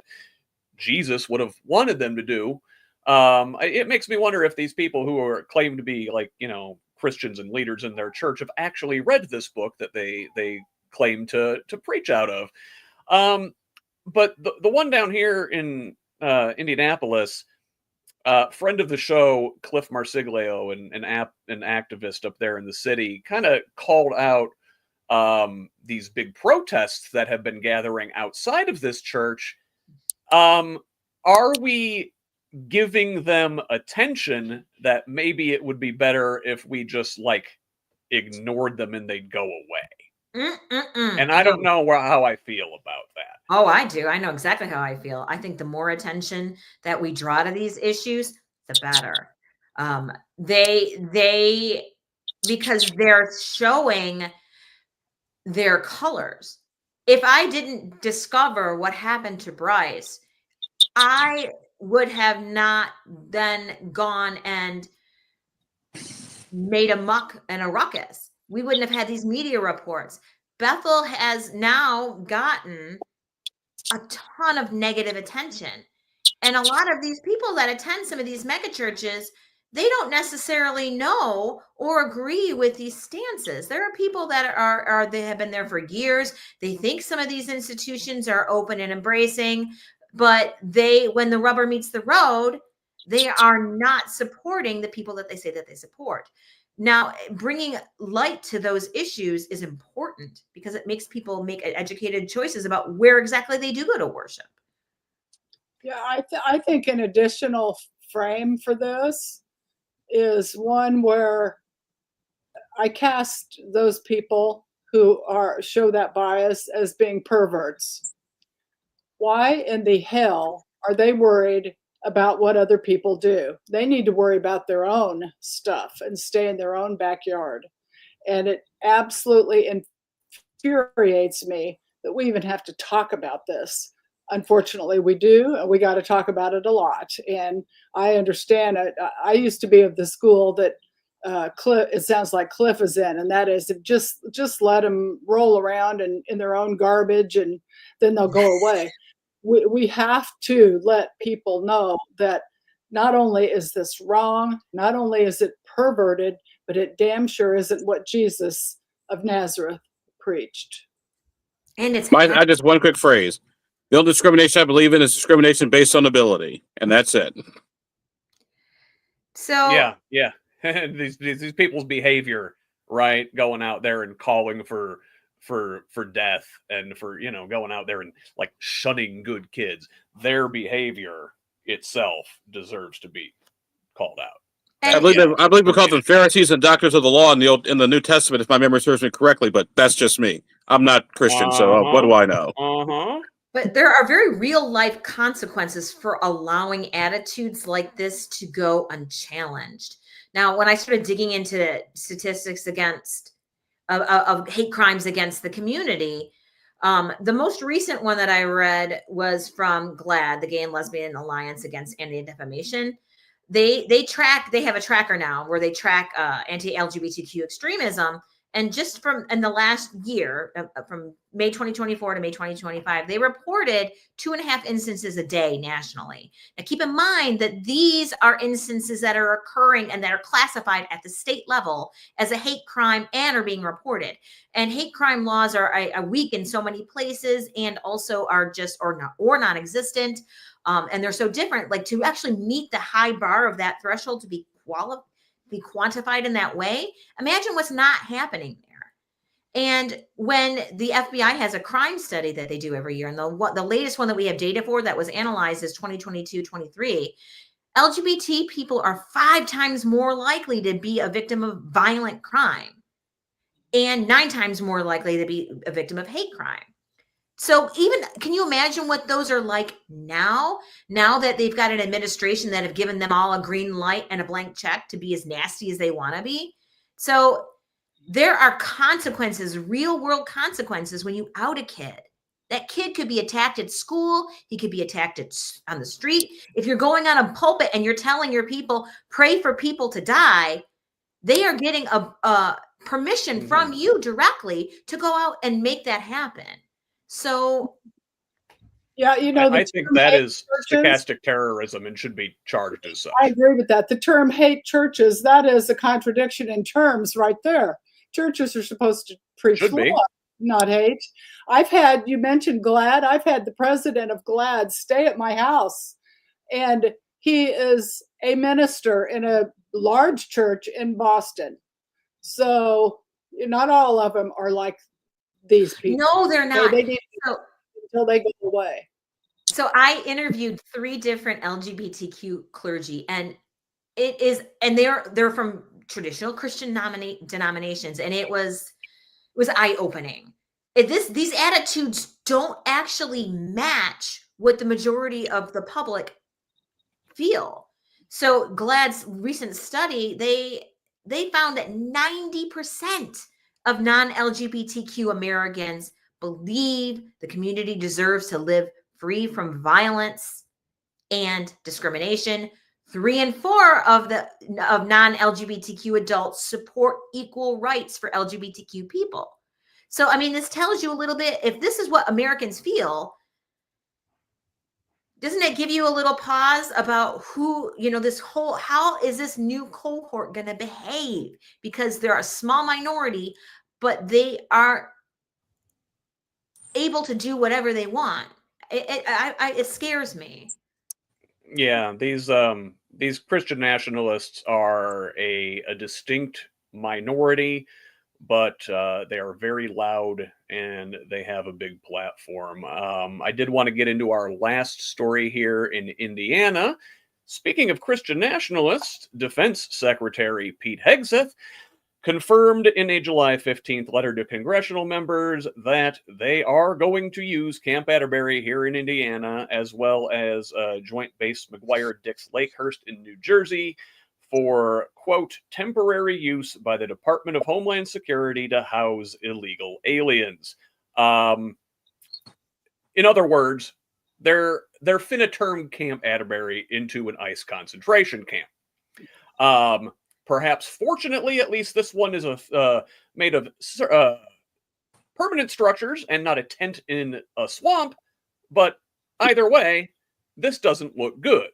Jesus would have wanted them to do. It makes me wonder if these people who are claimed to be, like, you know, Christians and leaders in their church have actually read this book that they claim to preach out of. But the one down here in Indianapolis, friend of the show, Cliff Marsiglio, an activist up there in the city, kind of called out these big protests that have been gathering outside of this church. Are we giving them attention that maybe it would be better if we just like ignored them and they'd go away? And I don't know how I feel about that. Oh, I do. I know exactly how I feel. I think the more attention that we draw to these issues, the better. Because they're showing their colors. If I didn't discover what happened to Bryce, I would have not then gone and made a muck and a ruckus. We wouldn't have had these media reports. Bethel has now gotten a ton of negative attention. And a lot of these people that attend some of these mega churches, they don't necessarily know or agree with these stances. There are people that they have been there for years. They think some of these institutions are open and embracing, but when the rubber meets the road, they are not supporting the people that they say that they support. Now, bringing light to those issues is important because it makes people make educated choices about where exactly they do go to worship. Yeah, I think an additional frame for this is one where I cast those people who show that bias as being perverts. Why in the hell are they worried about what other people do? They need to worry about their own stuff and stay in their own backyard. And it absolutely infuriates me that we even have to talk about this. Unfortunately, we do, and we got to talk about it a lot. And I understand it. I used to be of the school that Cliff, it sounds like Cliff is in, and that is just let them roll around in their own garbage, and then they'll go away. We have to let people know that not only is this wrong, not only is it perverted, but it damn sure isn't what Jesus of Nazareth preached. And it's I just one quick phrase. The only discrimination I believe in is discrimination based on ability, and that's it. So yeah. these people's behavior, right? Going out there and calling for death and for, you know, going out there and like shunning good kids. Their behavior itself deserves to be called out. I believe we call them Pharisees and doctors of the law in the New Testament, if my memory serves me correctly. But that's just me. I'm not Christian, so what do I know? But there are very real life consequences for allowing attitudes like this to go unchallenged. Now, when I started digging into statistics of hate crimes against the community, the most recent one that I read was from GLAAD, the Gay and Lesbian Alliance Against Anti-Defamation. They have a tracker now where they track anti-LGBTQ extremism. And just from in the last year, from May 2024 to May 2025, they reported 2.5 instances a day nationally. Now, keep in mind that these are instances that are occurring and that are classified at the state level as a hate crime and are being reported. And hate crime laws are weak in so many places and also are just or non-existent. And they're so different. Like, to actually meet the high bar of that threshold to be quantified in that way, imagine what's not happening there. And when the FBI has a crime study that they do every year, and the latest one that we have data for that was analyzed is 2022-23, LGBT people are 5 times more likely to be a victim of violent crime and 9 times more likely to be a victim of hate crime. So even, can you imagine what those are like now that they've got an administration that have given them all a green light and a blank check to be as nasty as they want to be? So there are consequences, real world consequences when you out a kid. That kid could be attacked at school. He could be attacked on the street. If you're going on a pulpit and you're telling your people, pray for people to die, they are getting a permission from you directly to go out and make that happen. So, yeah, I think that is stochastic terrorism and should be charged as such. I agree with that. The term hate churches, that is a contradiction in terms right there. Churches are supposed to preach love, not hate. You mentioned GLAAD. I've had the president of GLAAD stay at my house, and he is a minister in a large church in Boston. So not all of them are like these people. No, they're not. They need until they go away. So I interviewed 3 different LGBTQ clergy, and they're from traditional Christian denominations, and it was eye-opening. These attitudes don't actually match what the majority of the public feel. So GLAAD's recent study, they found that 90% of non-LGBTQ Americans believe the community deserves to live free from violence and discrimination. 3 in 4 of non-LGBTQ adults support equal rights for LGBTQ people. So, I mean, this tells you a little bit, if this is what Americans feel, doesn't it give you a little pause about how is this new cohort going to behave? Because they're a small minority, but they are able to do whatever they want. It scares me. Yeah, these Christian nationalists are a distinct minority, but they are very loud and they have a big platform. I did want to get into our last story here in Indiana. Speaking of Christian nationalists, Defense Secretary Pete Hegseth confirmed in a July 15th letter to congressional members that they are going to use Camp Atterbury here in Indiana, as well as Joint Base McGuire-Dix Lakehurst in New Jersey, for, quote, temporary use by the Department of Homeland Security to house illegal aliens. In other words, they're finna turn Camp Atterbury into an ICE concentration camp. Perhaps, fortunately, at least this one is made of permanent structures and not a tent in a swamp. But either way, this doesn't look good.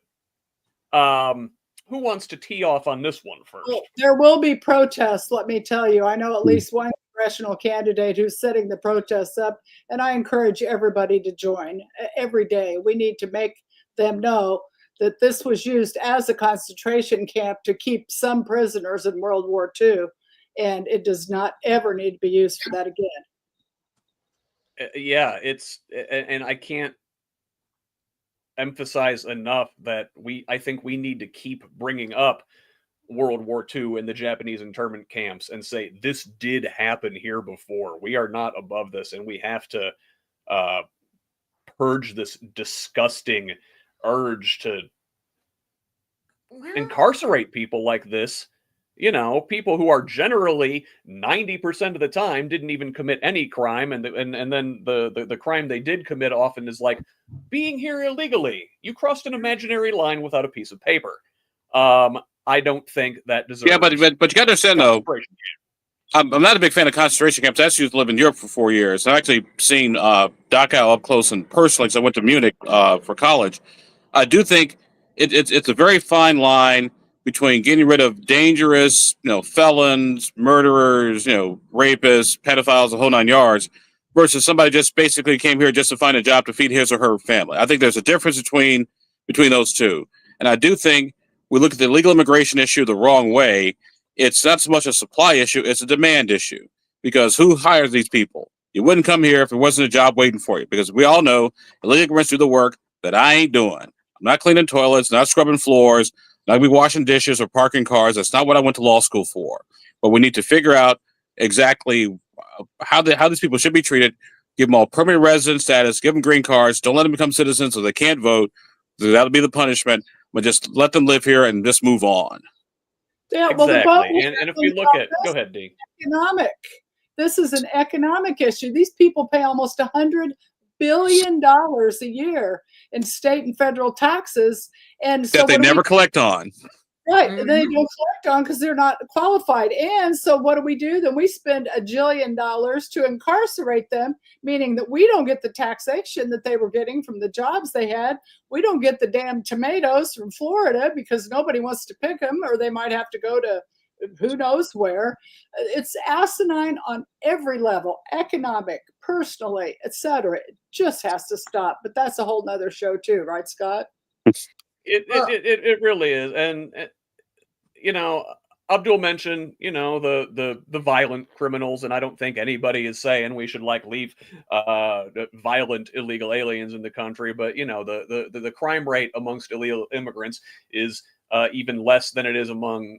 Who wants to tee off on this one first? Well, there will be protests, let me tell you. I know at least one congressional candidate who's setting the protests up, and I encourage everybody to join every day. We need to make them know that this was used as a concentration camp to keep some prisoners in World War II, and it does not ever need to be used for that again. Yeah, and I can't emphasize enough that I think we need to keep bringing up World War II and the Japanese internment camps and say this did happen here before. We are not above this, and we have to purge this disgusting urge to Well, incarcerate people like this. You know, people who are generally 90% of the time didn't even commit any crime, and then the crime they did commit often is like being here illegally. You crossed an imaginary line without a piece of paper. I don't think that deserves. Yeah, but you got to understand though. concentration. I'm not a big fan of concentration camps. I actually used to live in Europe for 4 years. I've actually seen Dachau up close and personally, because I went to Munich for college. I do think it's a very fine line between getting rid of dangerous, felons, murderers, rapists, pedophiles, the whole 9 yards, versus somebody just basically came here just to find a job to feed his or her family. I think there's a difference between those two. And I do think we look at the illegal immigration issue the wrong way. It's not so much a supply issue, it's a demand issue. Because who hires these people? You wouldn't come here if there wasn't a job waiting for you. Because we all know illegal immigrants do the work that I ain't doing. I'm not cleaning toilets, not scrubbing floors, not gonna be washing dishes or parking cars. That's not what I went to law school for. But we need to figure out exactly how these people should be treated. Give them all permanent resident status, give them green cards, don't let them become citizens so they can't vote. That'll be the punishment. But just let them live here and just move on. Yeah, Exactly. And if we look at, go ahead, Dee. economic. This is an economic issue. These people pay almost $100 billion a year in state and federal taxes, and so That they never collect on. Right, they don't collect on because they're not qualified. And so what do? Then we spend $1 jillion to incarcerate them, meaning that we don't get the taxation that they were getting from the jobs they had. We don't get the damn tomatoes from Florida because nobody wants to pick them, or they might have to go to who knows where. It's asinine on every level, economic, personally, etc. It just has to stop. But that's a whole nother show too, right, Scott? It really is. And Abdul mentioned, the violent criminals, and I don't think anybody is saying we should leave violent illegal aliens in the country, but the crime rate amongst illegal immigrants is even less than it is among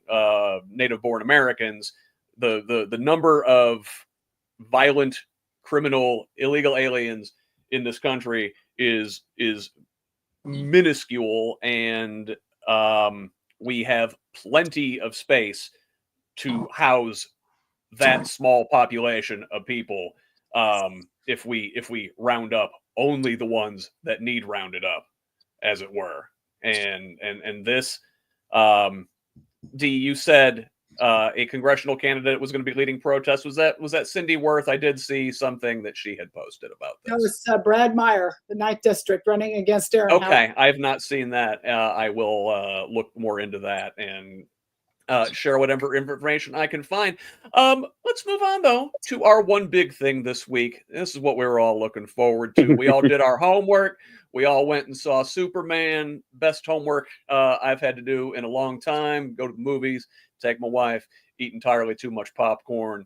native-born Americans. The number of violent criminal illegal aliens in this country is minuscule, and we have plenty of space to house that small population of people if we round up only the ones that need rounded up, as it were. And this, Dee, you said a congressional candidate was going to be leading protests. Was that Cindy Worth? I did see something that she had posted about this. That was Brad Meyer, the 9th District, running against Aaron. Okay, I have not seen that. I will look more into that and share whatever information I can find. Let's move on, though, to our one big thing this week. This is what we were all looking forward to. We all did our homework. We all went and saw Superman. Best homework I've had to do in a long time. Go to the movies, take my wife, eat entirely too much popcorn.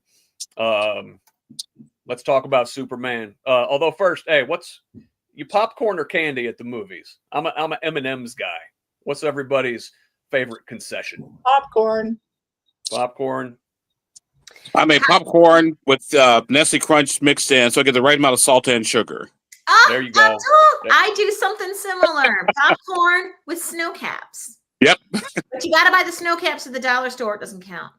Let's talk about Superman. Although first, hey, what's you popcorn or candy at the movies? I'm a M&M's guy. What's everybody's favorite concession? Popcorn. Popcorn. I made popcorn with Nestle Crunch mixed in, so I get the right amount of salt and sugar. Oh, There you go. I do something similar. Popcorn with snow caps. Yep. But you got to buy the snow caps at the dollar store. It doesn't count.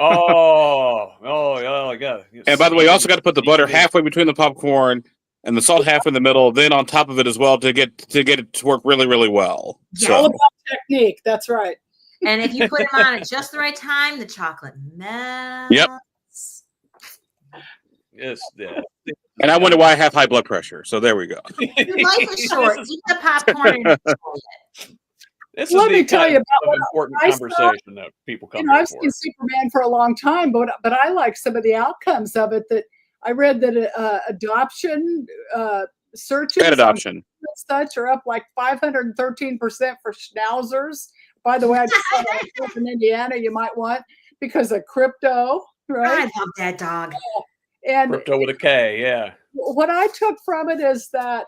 Oh, I got it. And by the way, you also got to put the butter halfway between the popcorn and the salt half in the middle, then on top of it as well to get it to work really, really well. Yeah. So All about technique. That's right. And if you put them on at just the right time, the chocolate melts. Yep. Yes, yeah. and I wonder why I have high blood pressure. So there we go. Your life is short. Eat the popcorn and enjoy it. This Let is me the tell kind you of about what important I saw. conversation that people come I've for. seen Superman for a long time, but I like some of the outcomes of it. That I read that adoption searches Pet adoption. and such are up like 513% for schnauzers. By the way, I just saw that in Indiana. You might want because of crypto, I right? love that dog. And Crypto with a K, yeah. what I took from it is that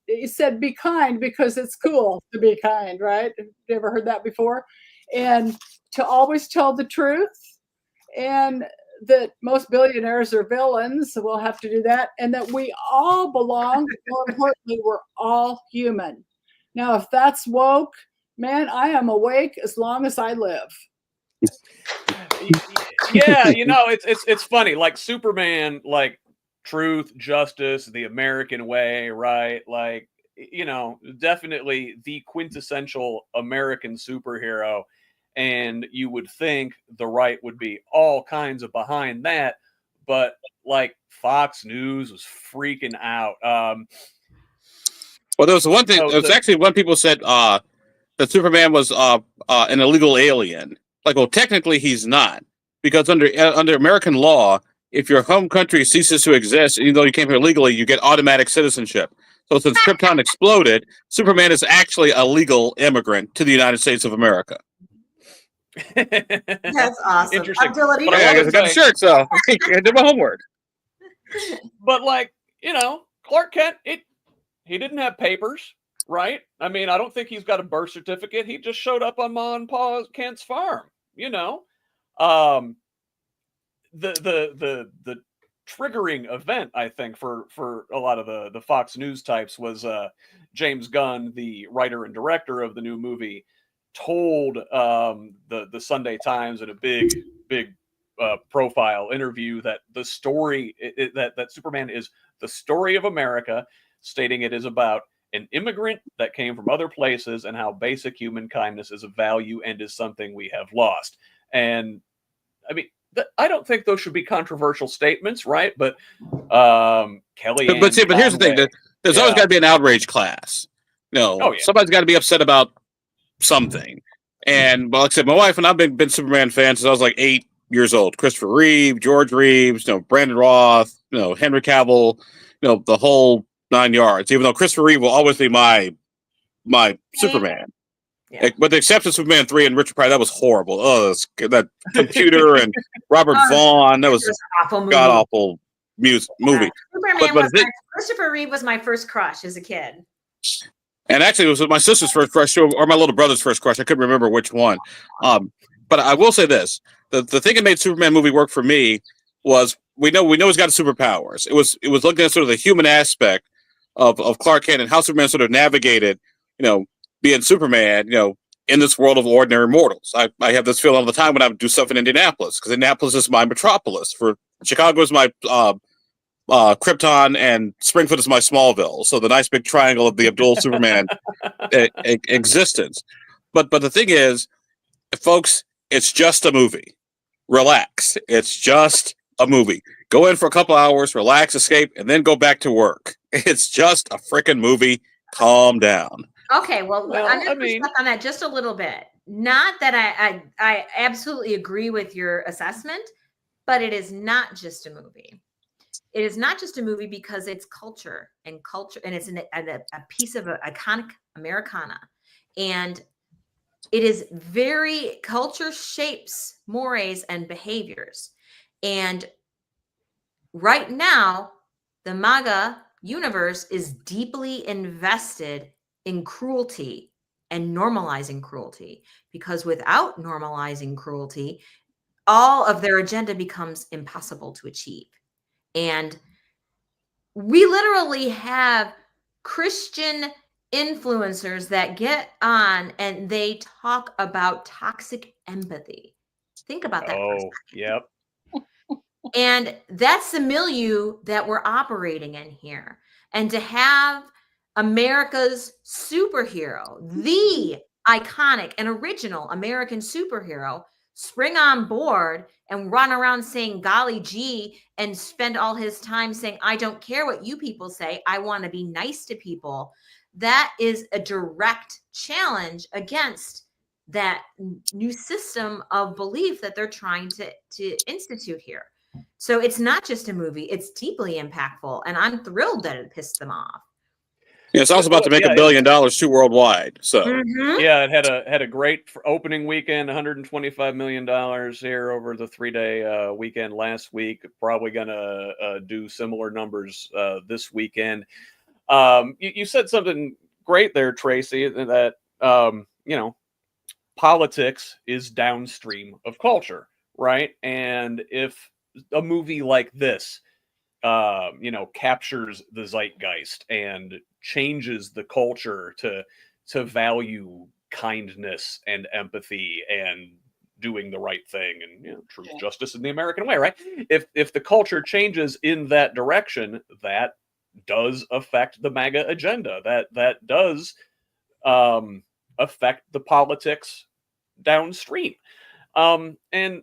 it said be kind because it's cool to be kind, right? You ever heard that before? And to always tell the truth. And that most billionaires are villains, so we'll have to do that, and that we all belong. More importantly, we're all human. Now, if that's woke, man, I am awake as long as I live. Yeah, it's funny. Like Superman, like truth, justice, the American way, right? Like, definitely the quintessential American superhero. And you would think the right would be all kinds of behind that, but like Fox News was freaking out. Well, there was one thing. So There was actually one people said that Superman was an illegal alien. Like, well, technically he's not, because under American law, if your home country ceases to exist, even though you came here legally, you get automatic citizenship. So since Krypton exploded, Superman is actually a legal immigrant to the United States of America. That's awesome. Interesting. Abdul-Hakim, But I got the shirt, so I did my homework. But like, Clark Kent, he didn't have papers, right? I mean, I don't think he's got a birth certificate. He just showed up on Ma and Pa Kent's farm, the triggering event, I think, for a lot of the Fox News types was James Gunn, the writer and director of the new movie, told the Sunday Times in a big profile interview that the story that Superman is the story of America, stating it is about an immigrant that came from other places and how basic human kindness is a value and is something we have lost. And I mean, I don't think those should be controversial statements, right? But Kelly, but here's the thing: there's always got to be an outrage class. Somebody's got to be upset about something. And like I said, my wife and I've been Superman fans since I was like 8 years old. Christopher Reeve, George Reeves, Brandon Roth, Henry Cavill, the whole 9 yards. Even though Christopher Reeve will always be my Superman. Yeah. With the exception of Superman 3 and Richard Pryor, that was horrible. Oh, that computer and Robert Vaughn, that was a god-awful movie. Superman Christopher Reeve was my first crush as a kid. And actually, it was my sister's first crush, or my little brother's first crush. I couldn't remember which one. But I will say this. The thing that made Superman movie work for me was we know he's got superpowers. It was looking at sort of the human aspect of Clark Kent and how Superman sort of navigated, being Superman, in this world of ordinary mortals. I have this feeling all the time when I do stuff in Indianapolis, because Indianapolis is my metropolis. For Chicago is my Krypton, and Springfield is my Smallville. So the nice big triangle of the Abdul Superman existence. But the thing is, folks, it's just a movie. Relax. It's just a movie. Go in for a couple hours, relax, escape, and then go back to work. It's just a freaking movie. Calm down. Okay, well I'm going to push back on that just a little bit. Not that I absolutely agree with your assessment, but it is not just a movie. It is not just a movie because it's culture, and it's a piece of iconic Americana. And it is culture shapes mores and behaviors. And right now, the MAGA universe is deeply invested in cruelty and normalizing cruelty, because without normalizing cruelty, all of their agenda becomes impossible to achieve. And we literally have Christian influencers that get on and they talk about toxic empathy. Think about that. Oh, yep. And that's the milieu that we're operating in here. And to have America's superhero, the iconic and original American superhero, spring on board and run around saying golly gee and spend all his time saying, I don't care what you people say, I want to be nice to people. That is a direct challenge against that new system of belief that they're trying to institute here. So it's not just a movie, it's deeply impactful, and I'm thrilled that it pissed them off. Yeah, it's also about to make $1 billion too worldwide. So yeah, it had a great opening weekend, $125 million here over the 3-day weekend last week. Probably gonna do similar numbers this weekend. You said something great there, Tracie, that politics is downstream of culture, right? And if a movie like this, captures the zeitgeist and changes the culture to value kindness and empathy and doing the right thing and truth, justice, and the American way, right? If the culture changes in that direction, that does affect the MAGA agenda. That does affect the politics downstream. And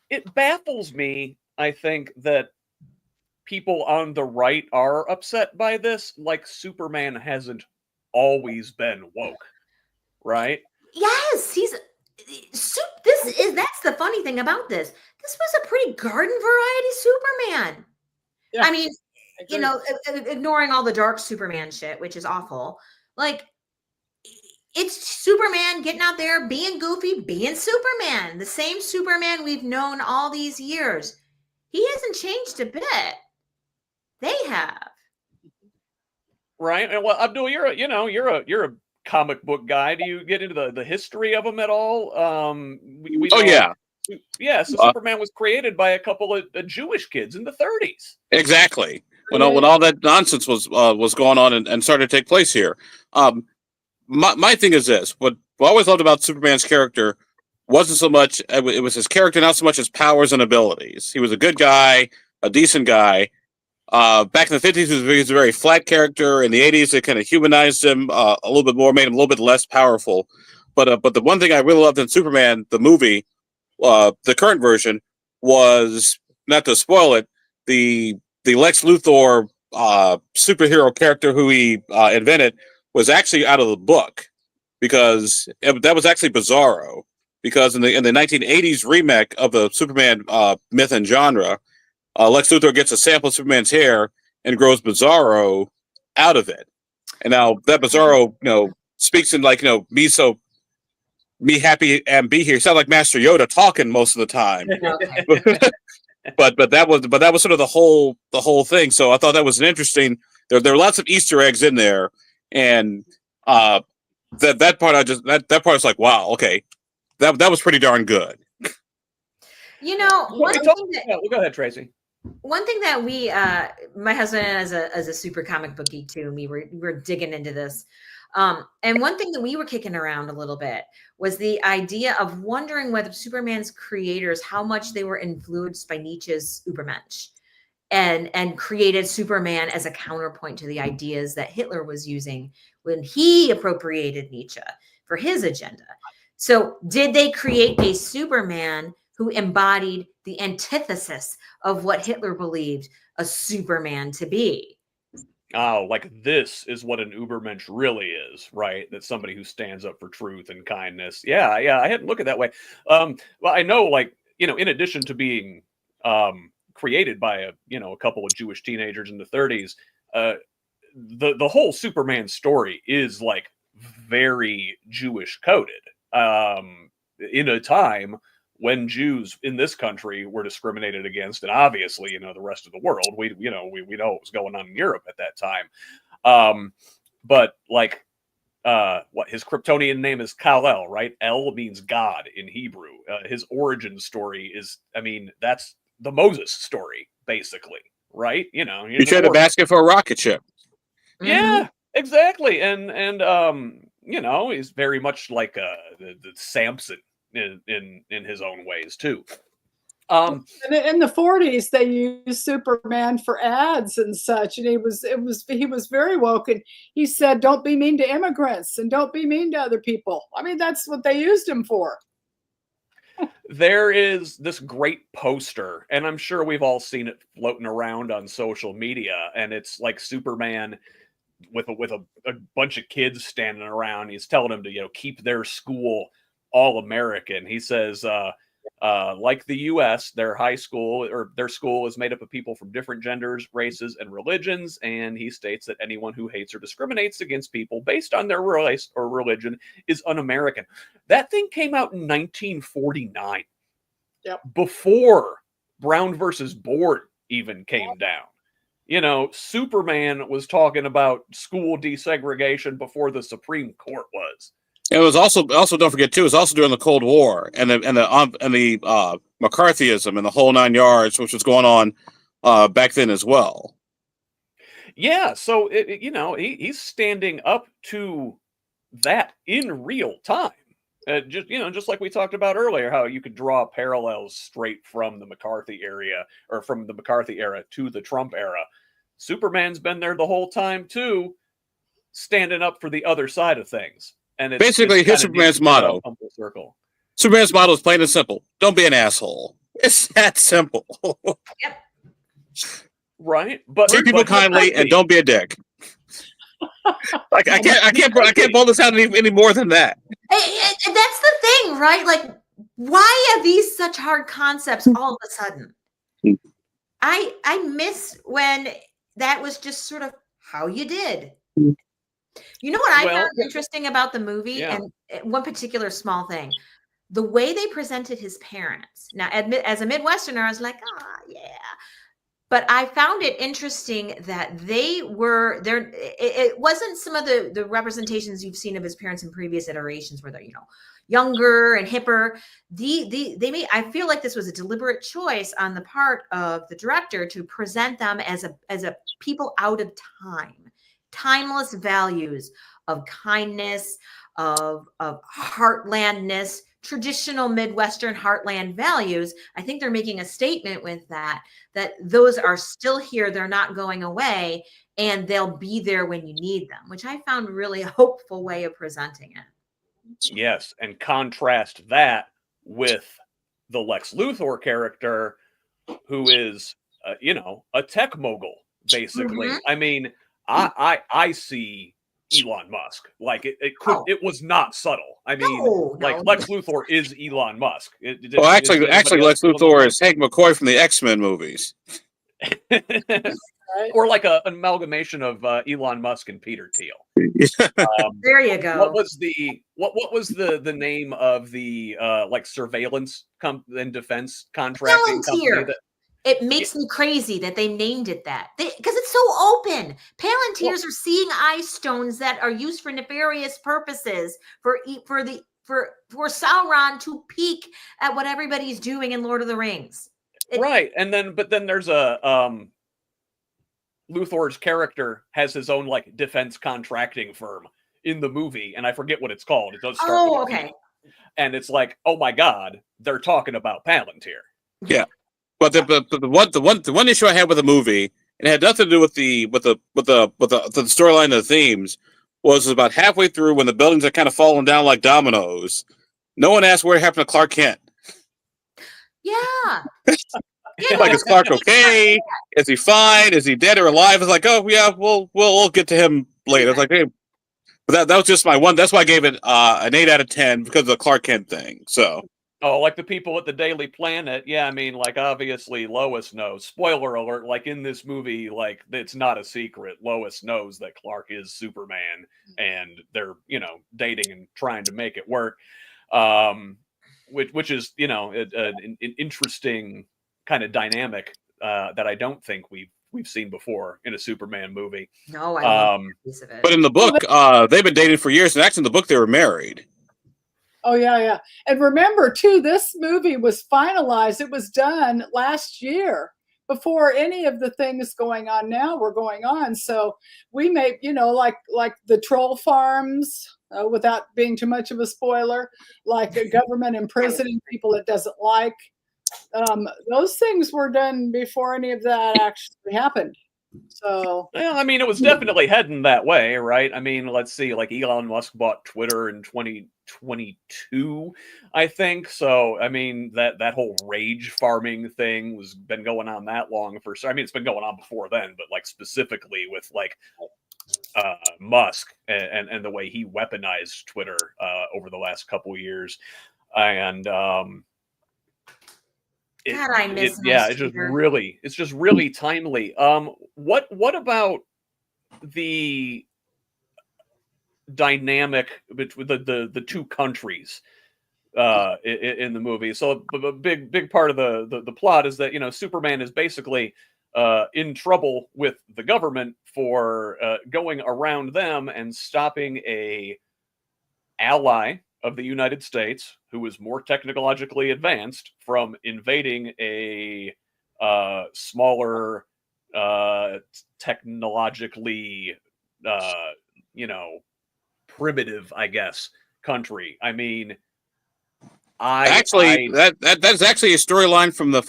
it baffles me, I think, that people on the right are upset by this. Like, Superman hasn't always been woke, right? Yes, that's the funny thing about this. This was a pretty garden variety Superman. Yeah, I mean, ignoring all the dark Superman shit, which is awful. Like, it's Superman getting out there, being goofy, being Superman. The same Superman we've known all these years. He hasn't changed a bit. They have. Right. And well, Abdul, you're a comic book guy. Do you get into the history of them at all? We know, yeah. So Superman was created by a couple of Jewish kids in the 30s. Exactly. When all that nonsense was going on and started to take place here. My thing is this: what I always loved about Superman's character wasn't so much it was his character, not so much his powers and abilities. He was a good guy, a decent guy. Back in the 50s, he was a very flat character. In the 80s, they kind of humanized him a little bit more, made him a little bit less powerful. But the one thing I really loved in Superman, the movie, the current version, was, not to spoil it, the Lex Luthor superhero character who he invented was actually out of the book, because that was actually Bizarro. Because in the 1980s remake of the Superman myth and genre, Lex Luthor gets a sample of Superman's hair and grows Bizarro out of it. And now that Bizarro, speaks in me happy and be here. Sound like Master Yoda talking most of the time. but that was sort of the whole thing. So I thought that was an interesting. There are lots of Easter eggs in there, and that part that part is like, wow, okay, that was pretty darn good. One thing well, go ahead, Tracie. One thing that we, my husband as a super comic book geek too, and we were digging into this. And one thing that we were kicking around a little bit was the idea of wondering whether Superman's creators, how much they were influenced by Nietzsche's Übermensch and created Superman as a counterpoint to the ideas that Hitler was using when he appropriated Nietzsche for his agenda. So did they create a Superman who embodied the antithesis of what Hitler believed a Superman to be? Oh, like, this is what an Übermensch really is, right? That's somebody who stands up for truth and kindness. Yeah, I hadn't looked at it that way. Well, I know, in addition to being created by a couple of Jewish teenagers in the 30s, the whole Superman story is very Jewish coded. In a time when Jews in this country were discriminated against, and obviously, the rest of the world, we know what was going on in Europe at that time. But what his Kryptonian name is Kal-El, right? El means God in Hebrew. His origin story is, that's the Moses story, basically, right? He tried to basket for a rocket ship. Yeah, exactly. And he's very much like the Samson in his own ways too. In the 40s, they used Superman for ads and such, and he was very woke. And he said, "Don't be mean to immigrants and don't be mean to other people." That's what they used him for. There is this great poster, and I'm sure we've all seen it floating around on social media, and it's like Superman with a bunch of kids standing around. He's telling them to keep their school all American. He says, like the U.S., their school is made up of people from different genders, races, and religions. And he states that anyone who hates or discriminates against people based on their race or religion is un-American. That thing came out in 1949. Yep. Before Brown versus Board even came down. Superman was talking about school desegregation before the Supreme Court was. And it was also don't forget too. It was also during the Cold War and the McCarthyism and the whole 9 yards, which was going on back then as well. Yeah, so he's standing up to that in real time. Just like we talked about earlier, how you could draw parallels straight from the McCarthy era to the Trump era. Superman's been there the whole time too, standing up for the other side of things. And it's basically his Superman's motto. Circle. Superman's motto is plain and simple: don't be an asshole. It's that simple. Yep. Right, but treat people kindly and don't be a dick. Like I can't boil this out any more than that. That's the thing, right? Like, why are these such hard concepts all of a sudden? I miss when that was just sort of how you did. You know what I found interesting about the movie, and one particular small thing, the way they presented his parents. Now, as a Midwesterner, I was like, yeah. But I found it interesting that they were there. It wasn't some of the representations you've seen of his parents in previous iterations where they're, younger and hipper. They made, I feel like this was a deliberate choice on the part of the director to present them as a people out of time, timeless values of kindness, of heartlandness, traditional Midwestern heartland values. I think they're making a statement with that those are still here. They're not going away, and they'll be there when you need them, which I found really a hopeful way of presenting it. Yes, and contrast that with the Lex Luthor character, who is, a tech mogul, basically. Mm-hmm. I mean, I see Elon Musk. Like it was not subtle. I mean, Lex Luthor is Elon Musk. Actually, Lex Luthor is Hank McCoy from the X-Men movies. Or like an amalgamation of Elon Musk and Peter Thiel. There you go. What was the name of the surveillance and defense contracting company? It makes me crazy that they named it that, because it's so open. Palantirs are seeing eye stones that are used for nefarious purposes for Sauron to peek at what everybody's doing in Lord of the Rings. Right, but then there's a Luthor's character has his own defense contracting firm in the movie, and I forget what it's called. It does start with a P. And it's like, oh my God, they're talking about Palantir. Yeah. But the one issue I had with the movie, and it had nothing to do with the storyline of the themes, was about halfway through when the buildings are kind of falling down like dominoes. No one asked what happened to Clark Kent. Yeah. Like, is Clark okay? Is he fine? Is he dead or alive? It's like, oh yeah, we'll get to him later. It's like, hey, but that was just my one. That's why I gave it an 8 out of 10 because of the Clark Kent thing. So. Oh, like the people at the Daily Planet. Yeah, I mean, obviously Lois knows. Spoiler alert, in this movie, it's not a secret. Lois knows that Clark is Superman, and they're, dating and trying to make it work. Which is, an interesting kind of dynamic that I don't think we've seen before in a Superman movie. No, I love that piece of it. But in the book, they've been dating for years, and actually in the book they were married. Oh, yeah. And remember, too, this movie was finalized. It was done last year before any of the things going on now were going on. So we made, like the troll farms, without being too much of a spoiler, like a government imprisoning people it doesn't like. Those things were done before any of that actually happened. So, well, I mean, it was definitely heading that way, right? I mean, let's see, Elon Musk bought Twitter in 2022, I think. So, I mean, that whole rage farming thing was been going on that long it's been going on before then, but specifically with Musk and the way he weaponized Twitter over the last couple of years. And I miss it's just really timely. What about the dynamic between the two countries in the movie? So a big part of the plot is that Superman is basically in trouble with the government for going around them and stopping a ally of the United States who was more technologically advanced from invading a smaller, technologically, primitive, I guess, country. I mean, Actually, that's actually a storyline from the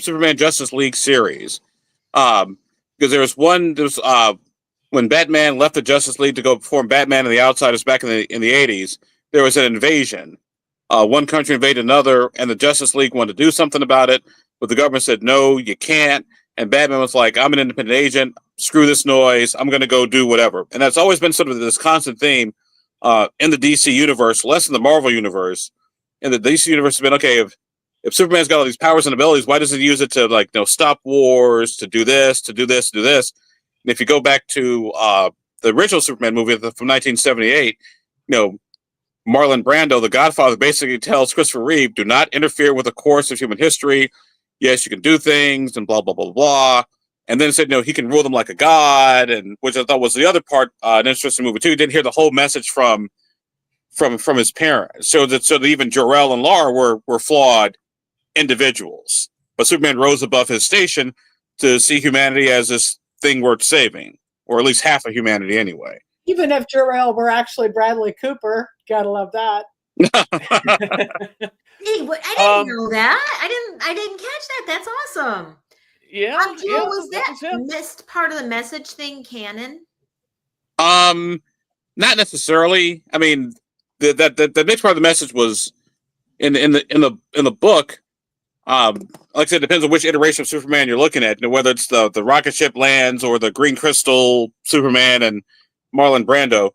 Superman Justice League series. Because there's when Batman left the Justice League to go form Batman and the Outsiders back in the '80s, there was an invasion. One country invaded another, and the Justice League wanted to do something about it, but the government said no, you can't. And Batman was like, "I'm an independent agent. Screw this noise. I'm going to go do whatever." And that's always been sort of this constant theme in the DC universe, less in the Marvel universe. In the DC universe, has been okay. If Superman's got all these powers and abilities, why doesn't he use it to stop wars, to do this, to do this, to do this? And if you go back to the original Superman movie from 1978, Marlon Brando, the Godfather, basically tells Christopher Reeve, "Do not interfere with the course of human history. Yes, you can do things," and blah blah blah blah. And then said, he can rule them like a god, and which I thought was the other part, an interesting movie too. You didn't hear the whole message from his parents, so that even Jor-El and Lara were flawed individuals, but Superman rose above his station to see humanity as this thing worth saving, or at least half of humanity anyway. Even if Jor-El were actually Bradley Cooper, gotta love that. Hey, I didn't know that. I didn't catch that. That's awesome. Yeah. Was that missed part of the message thing canon? Not necessarily. I mean, the next part of the message was in the book. Like I said, it depends on which iteration of Superman you're looking at. Whether it's the rocket ship lands or the Green Crystal Superman and Marlon Brando.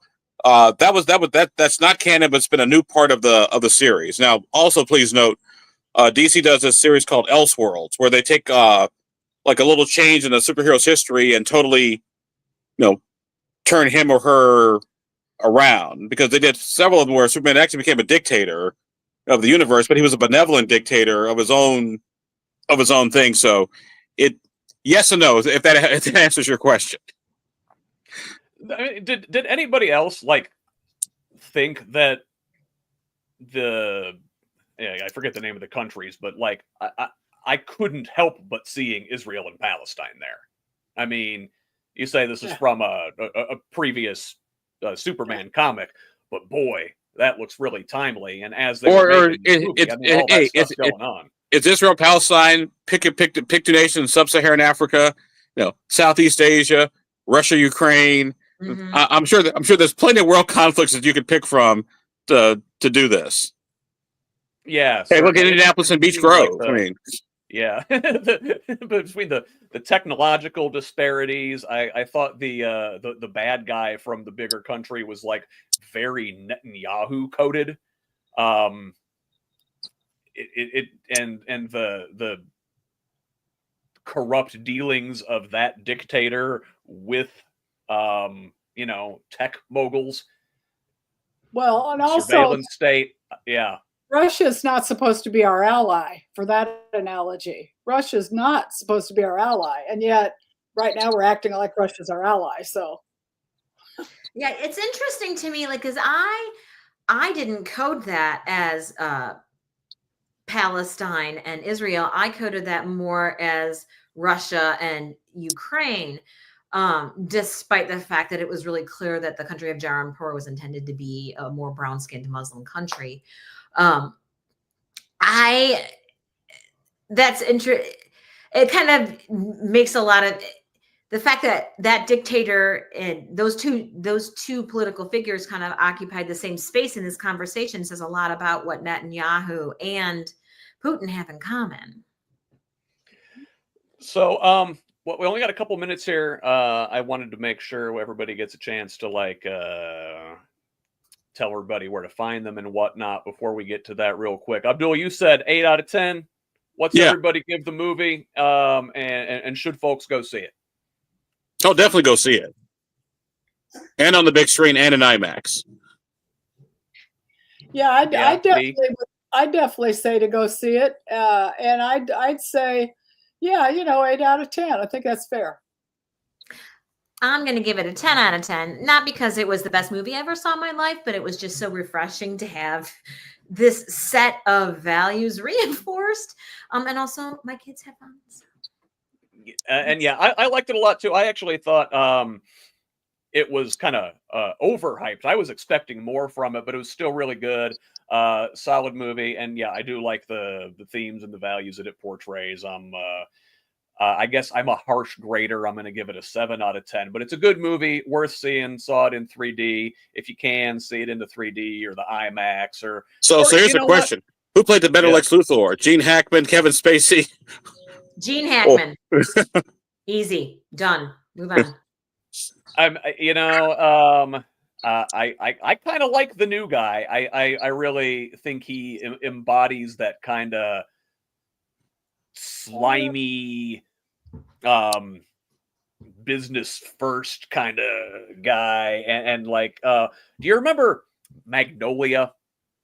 That's not canon, but it's been a new part of the series. Now, also please note, DC does a series called Elseworlds, where they take like a little change in a superhero's history and totally, turn him or her around, because they did several of them where Superman actually became a dictator of the universe, but he was a benevolent dictator of his own thing. So yes and no, if that answers your question. I mean, did anybody else think that I forget the name of the countries, but I couldn't help but seeing Israel and Palestine there. I mean, you say this is from a previous Superman comic, but boy, that looks really timely. And as they were making the movie, all that stuff's going on. It's Israel, Palestine, pick two nations, Sub-Saharan Africa, Southeast Asia, Russia, Ukraine. Mm-hmm. I'm sure there's plenty of world conflicts that you could pick from to do this. Yeah. Hey, look at Indianapolis and Beach Grove. I mean, yeah. Between the technological disparities, I thought the bad guy from the bigger country was very Netanyahu coded. And the corrupt dealings of that dictator with tech moguls. Well, and also surveillance state. Yeah. Russia's not supposed to be our ally, for that analogy. Russia's not supposed to be our ally, and yet right now we're acting like Russia's our ally. So yeah, it's interesting to me, because I didn't code that as Palestine and Israel. I coded that more as Russia and Ukraine, despite the fact that it was really clear that the country of Jaranpur was intended to be a more brown-skinned Muslim country. That's interesting. It kind of makes a lot of the fact that dictator and those two political figures kind of occupied the same space in this conversation says a lot about what Netanyahu and Putin have in common. So, we only got a couple minutes here. I wanted to make sure everybody gets a chance to tell everybody where to find them and whatnot before we get to that real quick. Abdul, you said 8 out of 10. What's everybody give the movie? And should folks go see it? Oh, definitely go see it. And on the big screen and in IMAX. Yeah, I definitely say to go see it. And I'd say, 8 out of 10. I think that's fair. I'm going to give it a 10 out of 10. Not because it was the best movie I ever saw in my life, but it was just so refreshing to have this set of values reinforced. And also, my kids have fun. So. And yeah, I liked it a lot too. I actually thought it was kind of overhyped. I was expecting more from it, but it was still really good. Solid movie. And yeah, I do like the themes and the values that it portrays. I guess I'm a harsh grader. I'm going to give it a 7 out of 10, but it's a good movie, worth seeing. Saw it in 3D. If you can, see it in the 3D or the IMAX. So here's the question. Who played the better Lex Luthor? Gene Hackman, Kevin Spacey? Gene Hackman. Oh. Easy. Done. Move on. I kind of like the new guy. I really think he embodies that kind of slimy, business first kind of guy. And like, do you remember Magnolia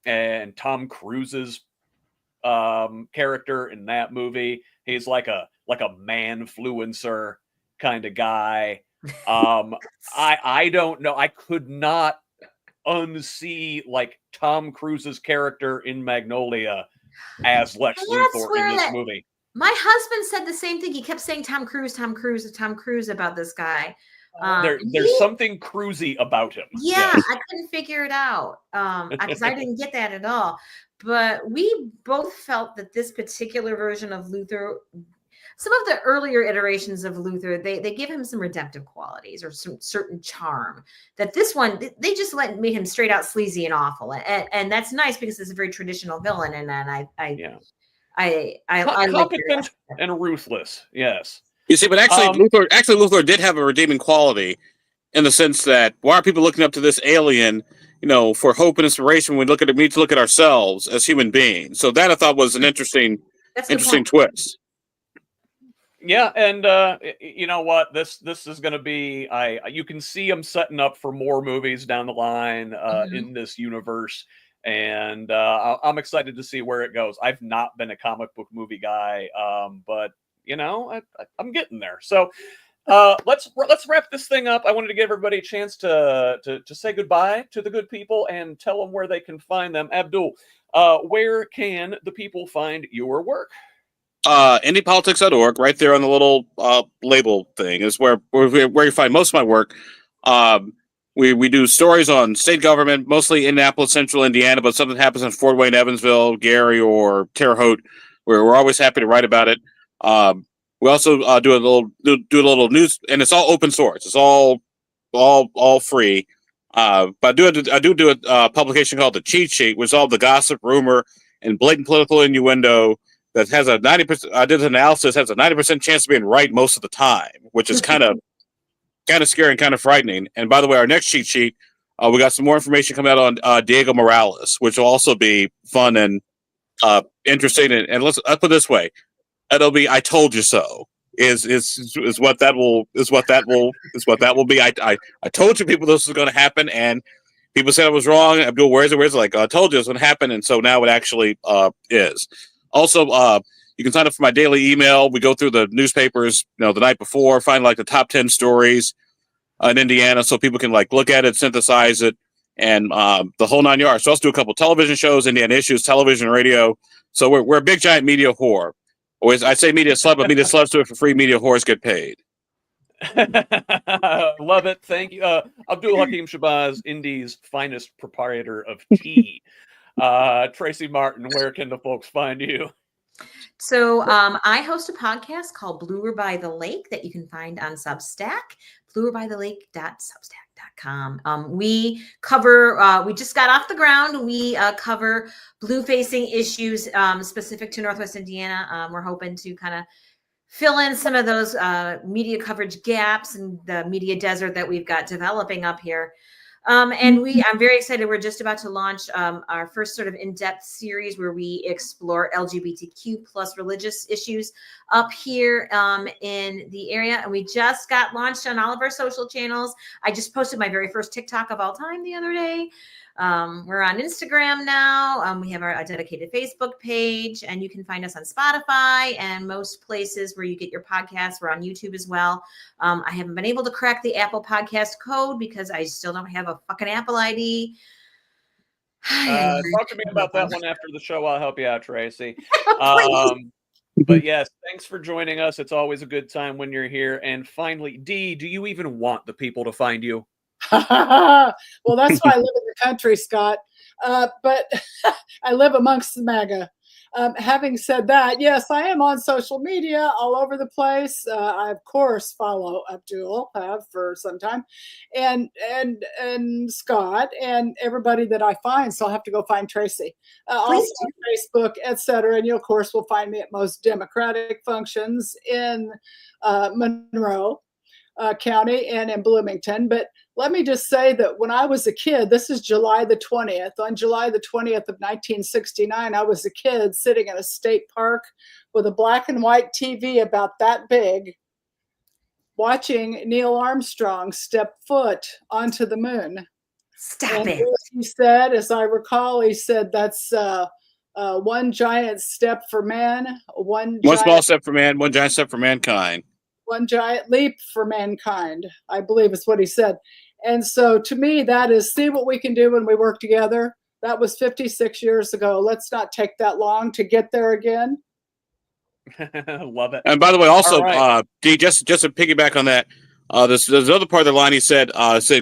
and Tom Cruise's character in that movie? He's like a manfluencer kind of guy. I don't know. I could not unsee like Tom Cruise's character in Magnolia as Lex Luthor in this movie. My husband said the same thing. He kept saying Tom Cruise about this guy. There's something cruisy about him. Yeah, yes. I couldn't figure it out because I didn't get that at all. But we both felt that this particular version of Luthor, some of the earlier iterations of Luthor, they give him some redemptive qualities or some certain charm. That this one, they just made him straight out sleazy and awful, and that's nice because it's a very traditional villain. And then I competent and ruthless. Yes. You see, but actually, Luthor did have a redeeming quality in the sense that why are people looking up to this alien, for hope and inspiration when we need to look at ourselves as human beings. So that I thought was an interesting twist. Yeah, and you know what? This is going to be. You can see them setting up for more movies down the line in this universe. And I'm excited to see where it goes. I've not been a comic book movie guy, but I'm getting there. So let's wrap this thing up. I wanted to give everybody a chance to say goodbye to the good people and tell them where they can find them. Abdul, where can the people find your work? IndiePolitics.org, right there on the little label thing is where you find most of my work. We do stories on state government, mostly Indianapolis, Central Indiana, but something happens in Fort Wayne, Evansville, Gary, or Terre Haute, where we're always happy to write about it. We also do a little news, and it's all open source. It's all free. But I do a publication called The Cheat Sheet, which is all the gossip, rumor, and blatant political innuendo that has a 90%. I did an analysis, has a 90% chance of being right most of the time, which is kind of scary and kind of frightening. And by the way, our next cheat sheet, we got some more information coming out on Diego Morales, which will also be fun and interesting. And let's put it this way: it'll be "I told you so." Is what that will be. I told you people this was going to happen, and people said I was wrong. Abdul, where is it? Like I told you this would happen, and so now it actually is. Also, you can sign up for my daily email. We go through the newspapers, the night before, find like the top 10 stories in Indiana, so people can like look at it, synthesize it, and the whole 9 yards. So I also do a couple television shows, Indiana Issues, television, radio. So we're a big giant media whore. Always, I say media slut, but media sluts do it for free. Media whores get paid. Love it. Thank you, Abdul-Hakim Shabazz, Indy's finest proprietor of tea. Tracie Martin, where can the folks find you? So I host a podcast called Bluer by the Lake that you can find on Substack, bluerbythelake.substack.com. We cover, we just got off the ground. We cover blue-facing issues specific to Northwest Indiana. We're hoping to kind of fill in some of those media coverage gaps and the media desert that we've got developing up here. And I'm very excited. We're just about to launch our first sort of in-depth series where we explore LGBTQ plus religious issues up here in the area. And we just got launched on all of our social channels. I just posted my very first TikTok of all time the other day. We're on Instagram now. We have a dedicated Facebook page, and you can find us on Spotify and most places where you get your podcasts. We're on YouTube as well. I haven't been able to crack the Apple Podcast code because I still don't have a fucking Apple ID. Talk to me about that one after the show. I'll help you out, Tracie. Please. But yes, thanks for joining us. It's always a good time when you're here. And finally, Dee, do you even want the people to find you? Well, that's why I live in the country, Scott. But I live amongst the MAGA. Having said that, yes, I am on social media all over the place. I of course follow Abdul, have for some time, and Scott and everybody that I find. So I'll have to go find Tracie. Also on Facebook, etc. And you of course will find me at most Democratic functions in Monroe County and in Bloomington. But let me just say that when I was a kid, this is July the 20th. On July the 20th of 1969, I was a kid sitting in a state park with a black and white TV about that big, watching Neil Armstrong step foot onto the moon. Stop it. He said, as I recall, he said, that's one giant step for man, one small step for man, one giant step for mankind. One giant leap for mankind, I believe is what he said. And so to me, that is, see what we can do when we work together. That was 56 years ago. Let's not take that long to get there again. Love it. And by the way, also, right. Dee, just to piggyback on that, there's another part of the line he said,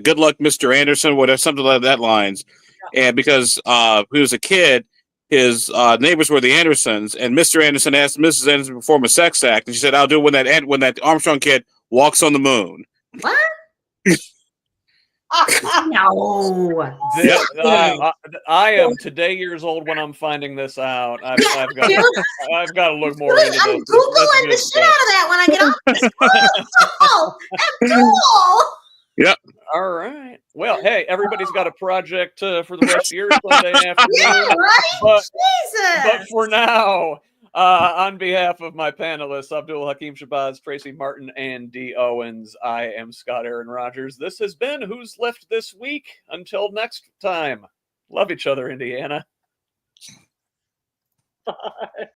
good luck, Mr. Anderson, whatever, something like that lines. Yeah. And because he was a kid, his neighbors were the Andersons, and Mr. Anderson asked Mrs. Anderson to perform a sex act, and she said, I'll do it when that Armstrong kid walks on the moon. What? No. I am today years old when I'm finding this out. I've got to look more into this. I'm Googling the shit out of that when I get off this call. Abdul! Yep. All right. Well, hey, everybody's got a project for the rest of your Sunday afternoon. Yeah, right? But Jesus. for now, on behalf of my panelists, Abdul-Hakim Shabazz, Tracie Martin, and Dee Owens, I am Scott Aaron Rogers. This has been Who's Left This Week. Until next time, love each other, Indiana. Bye.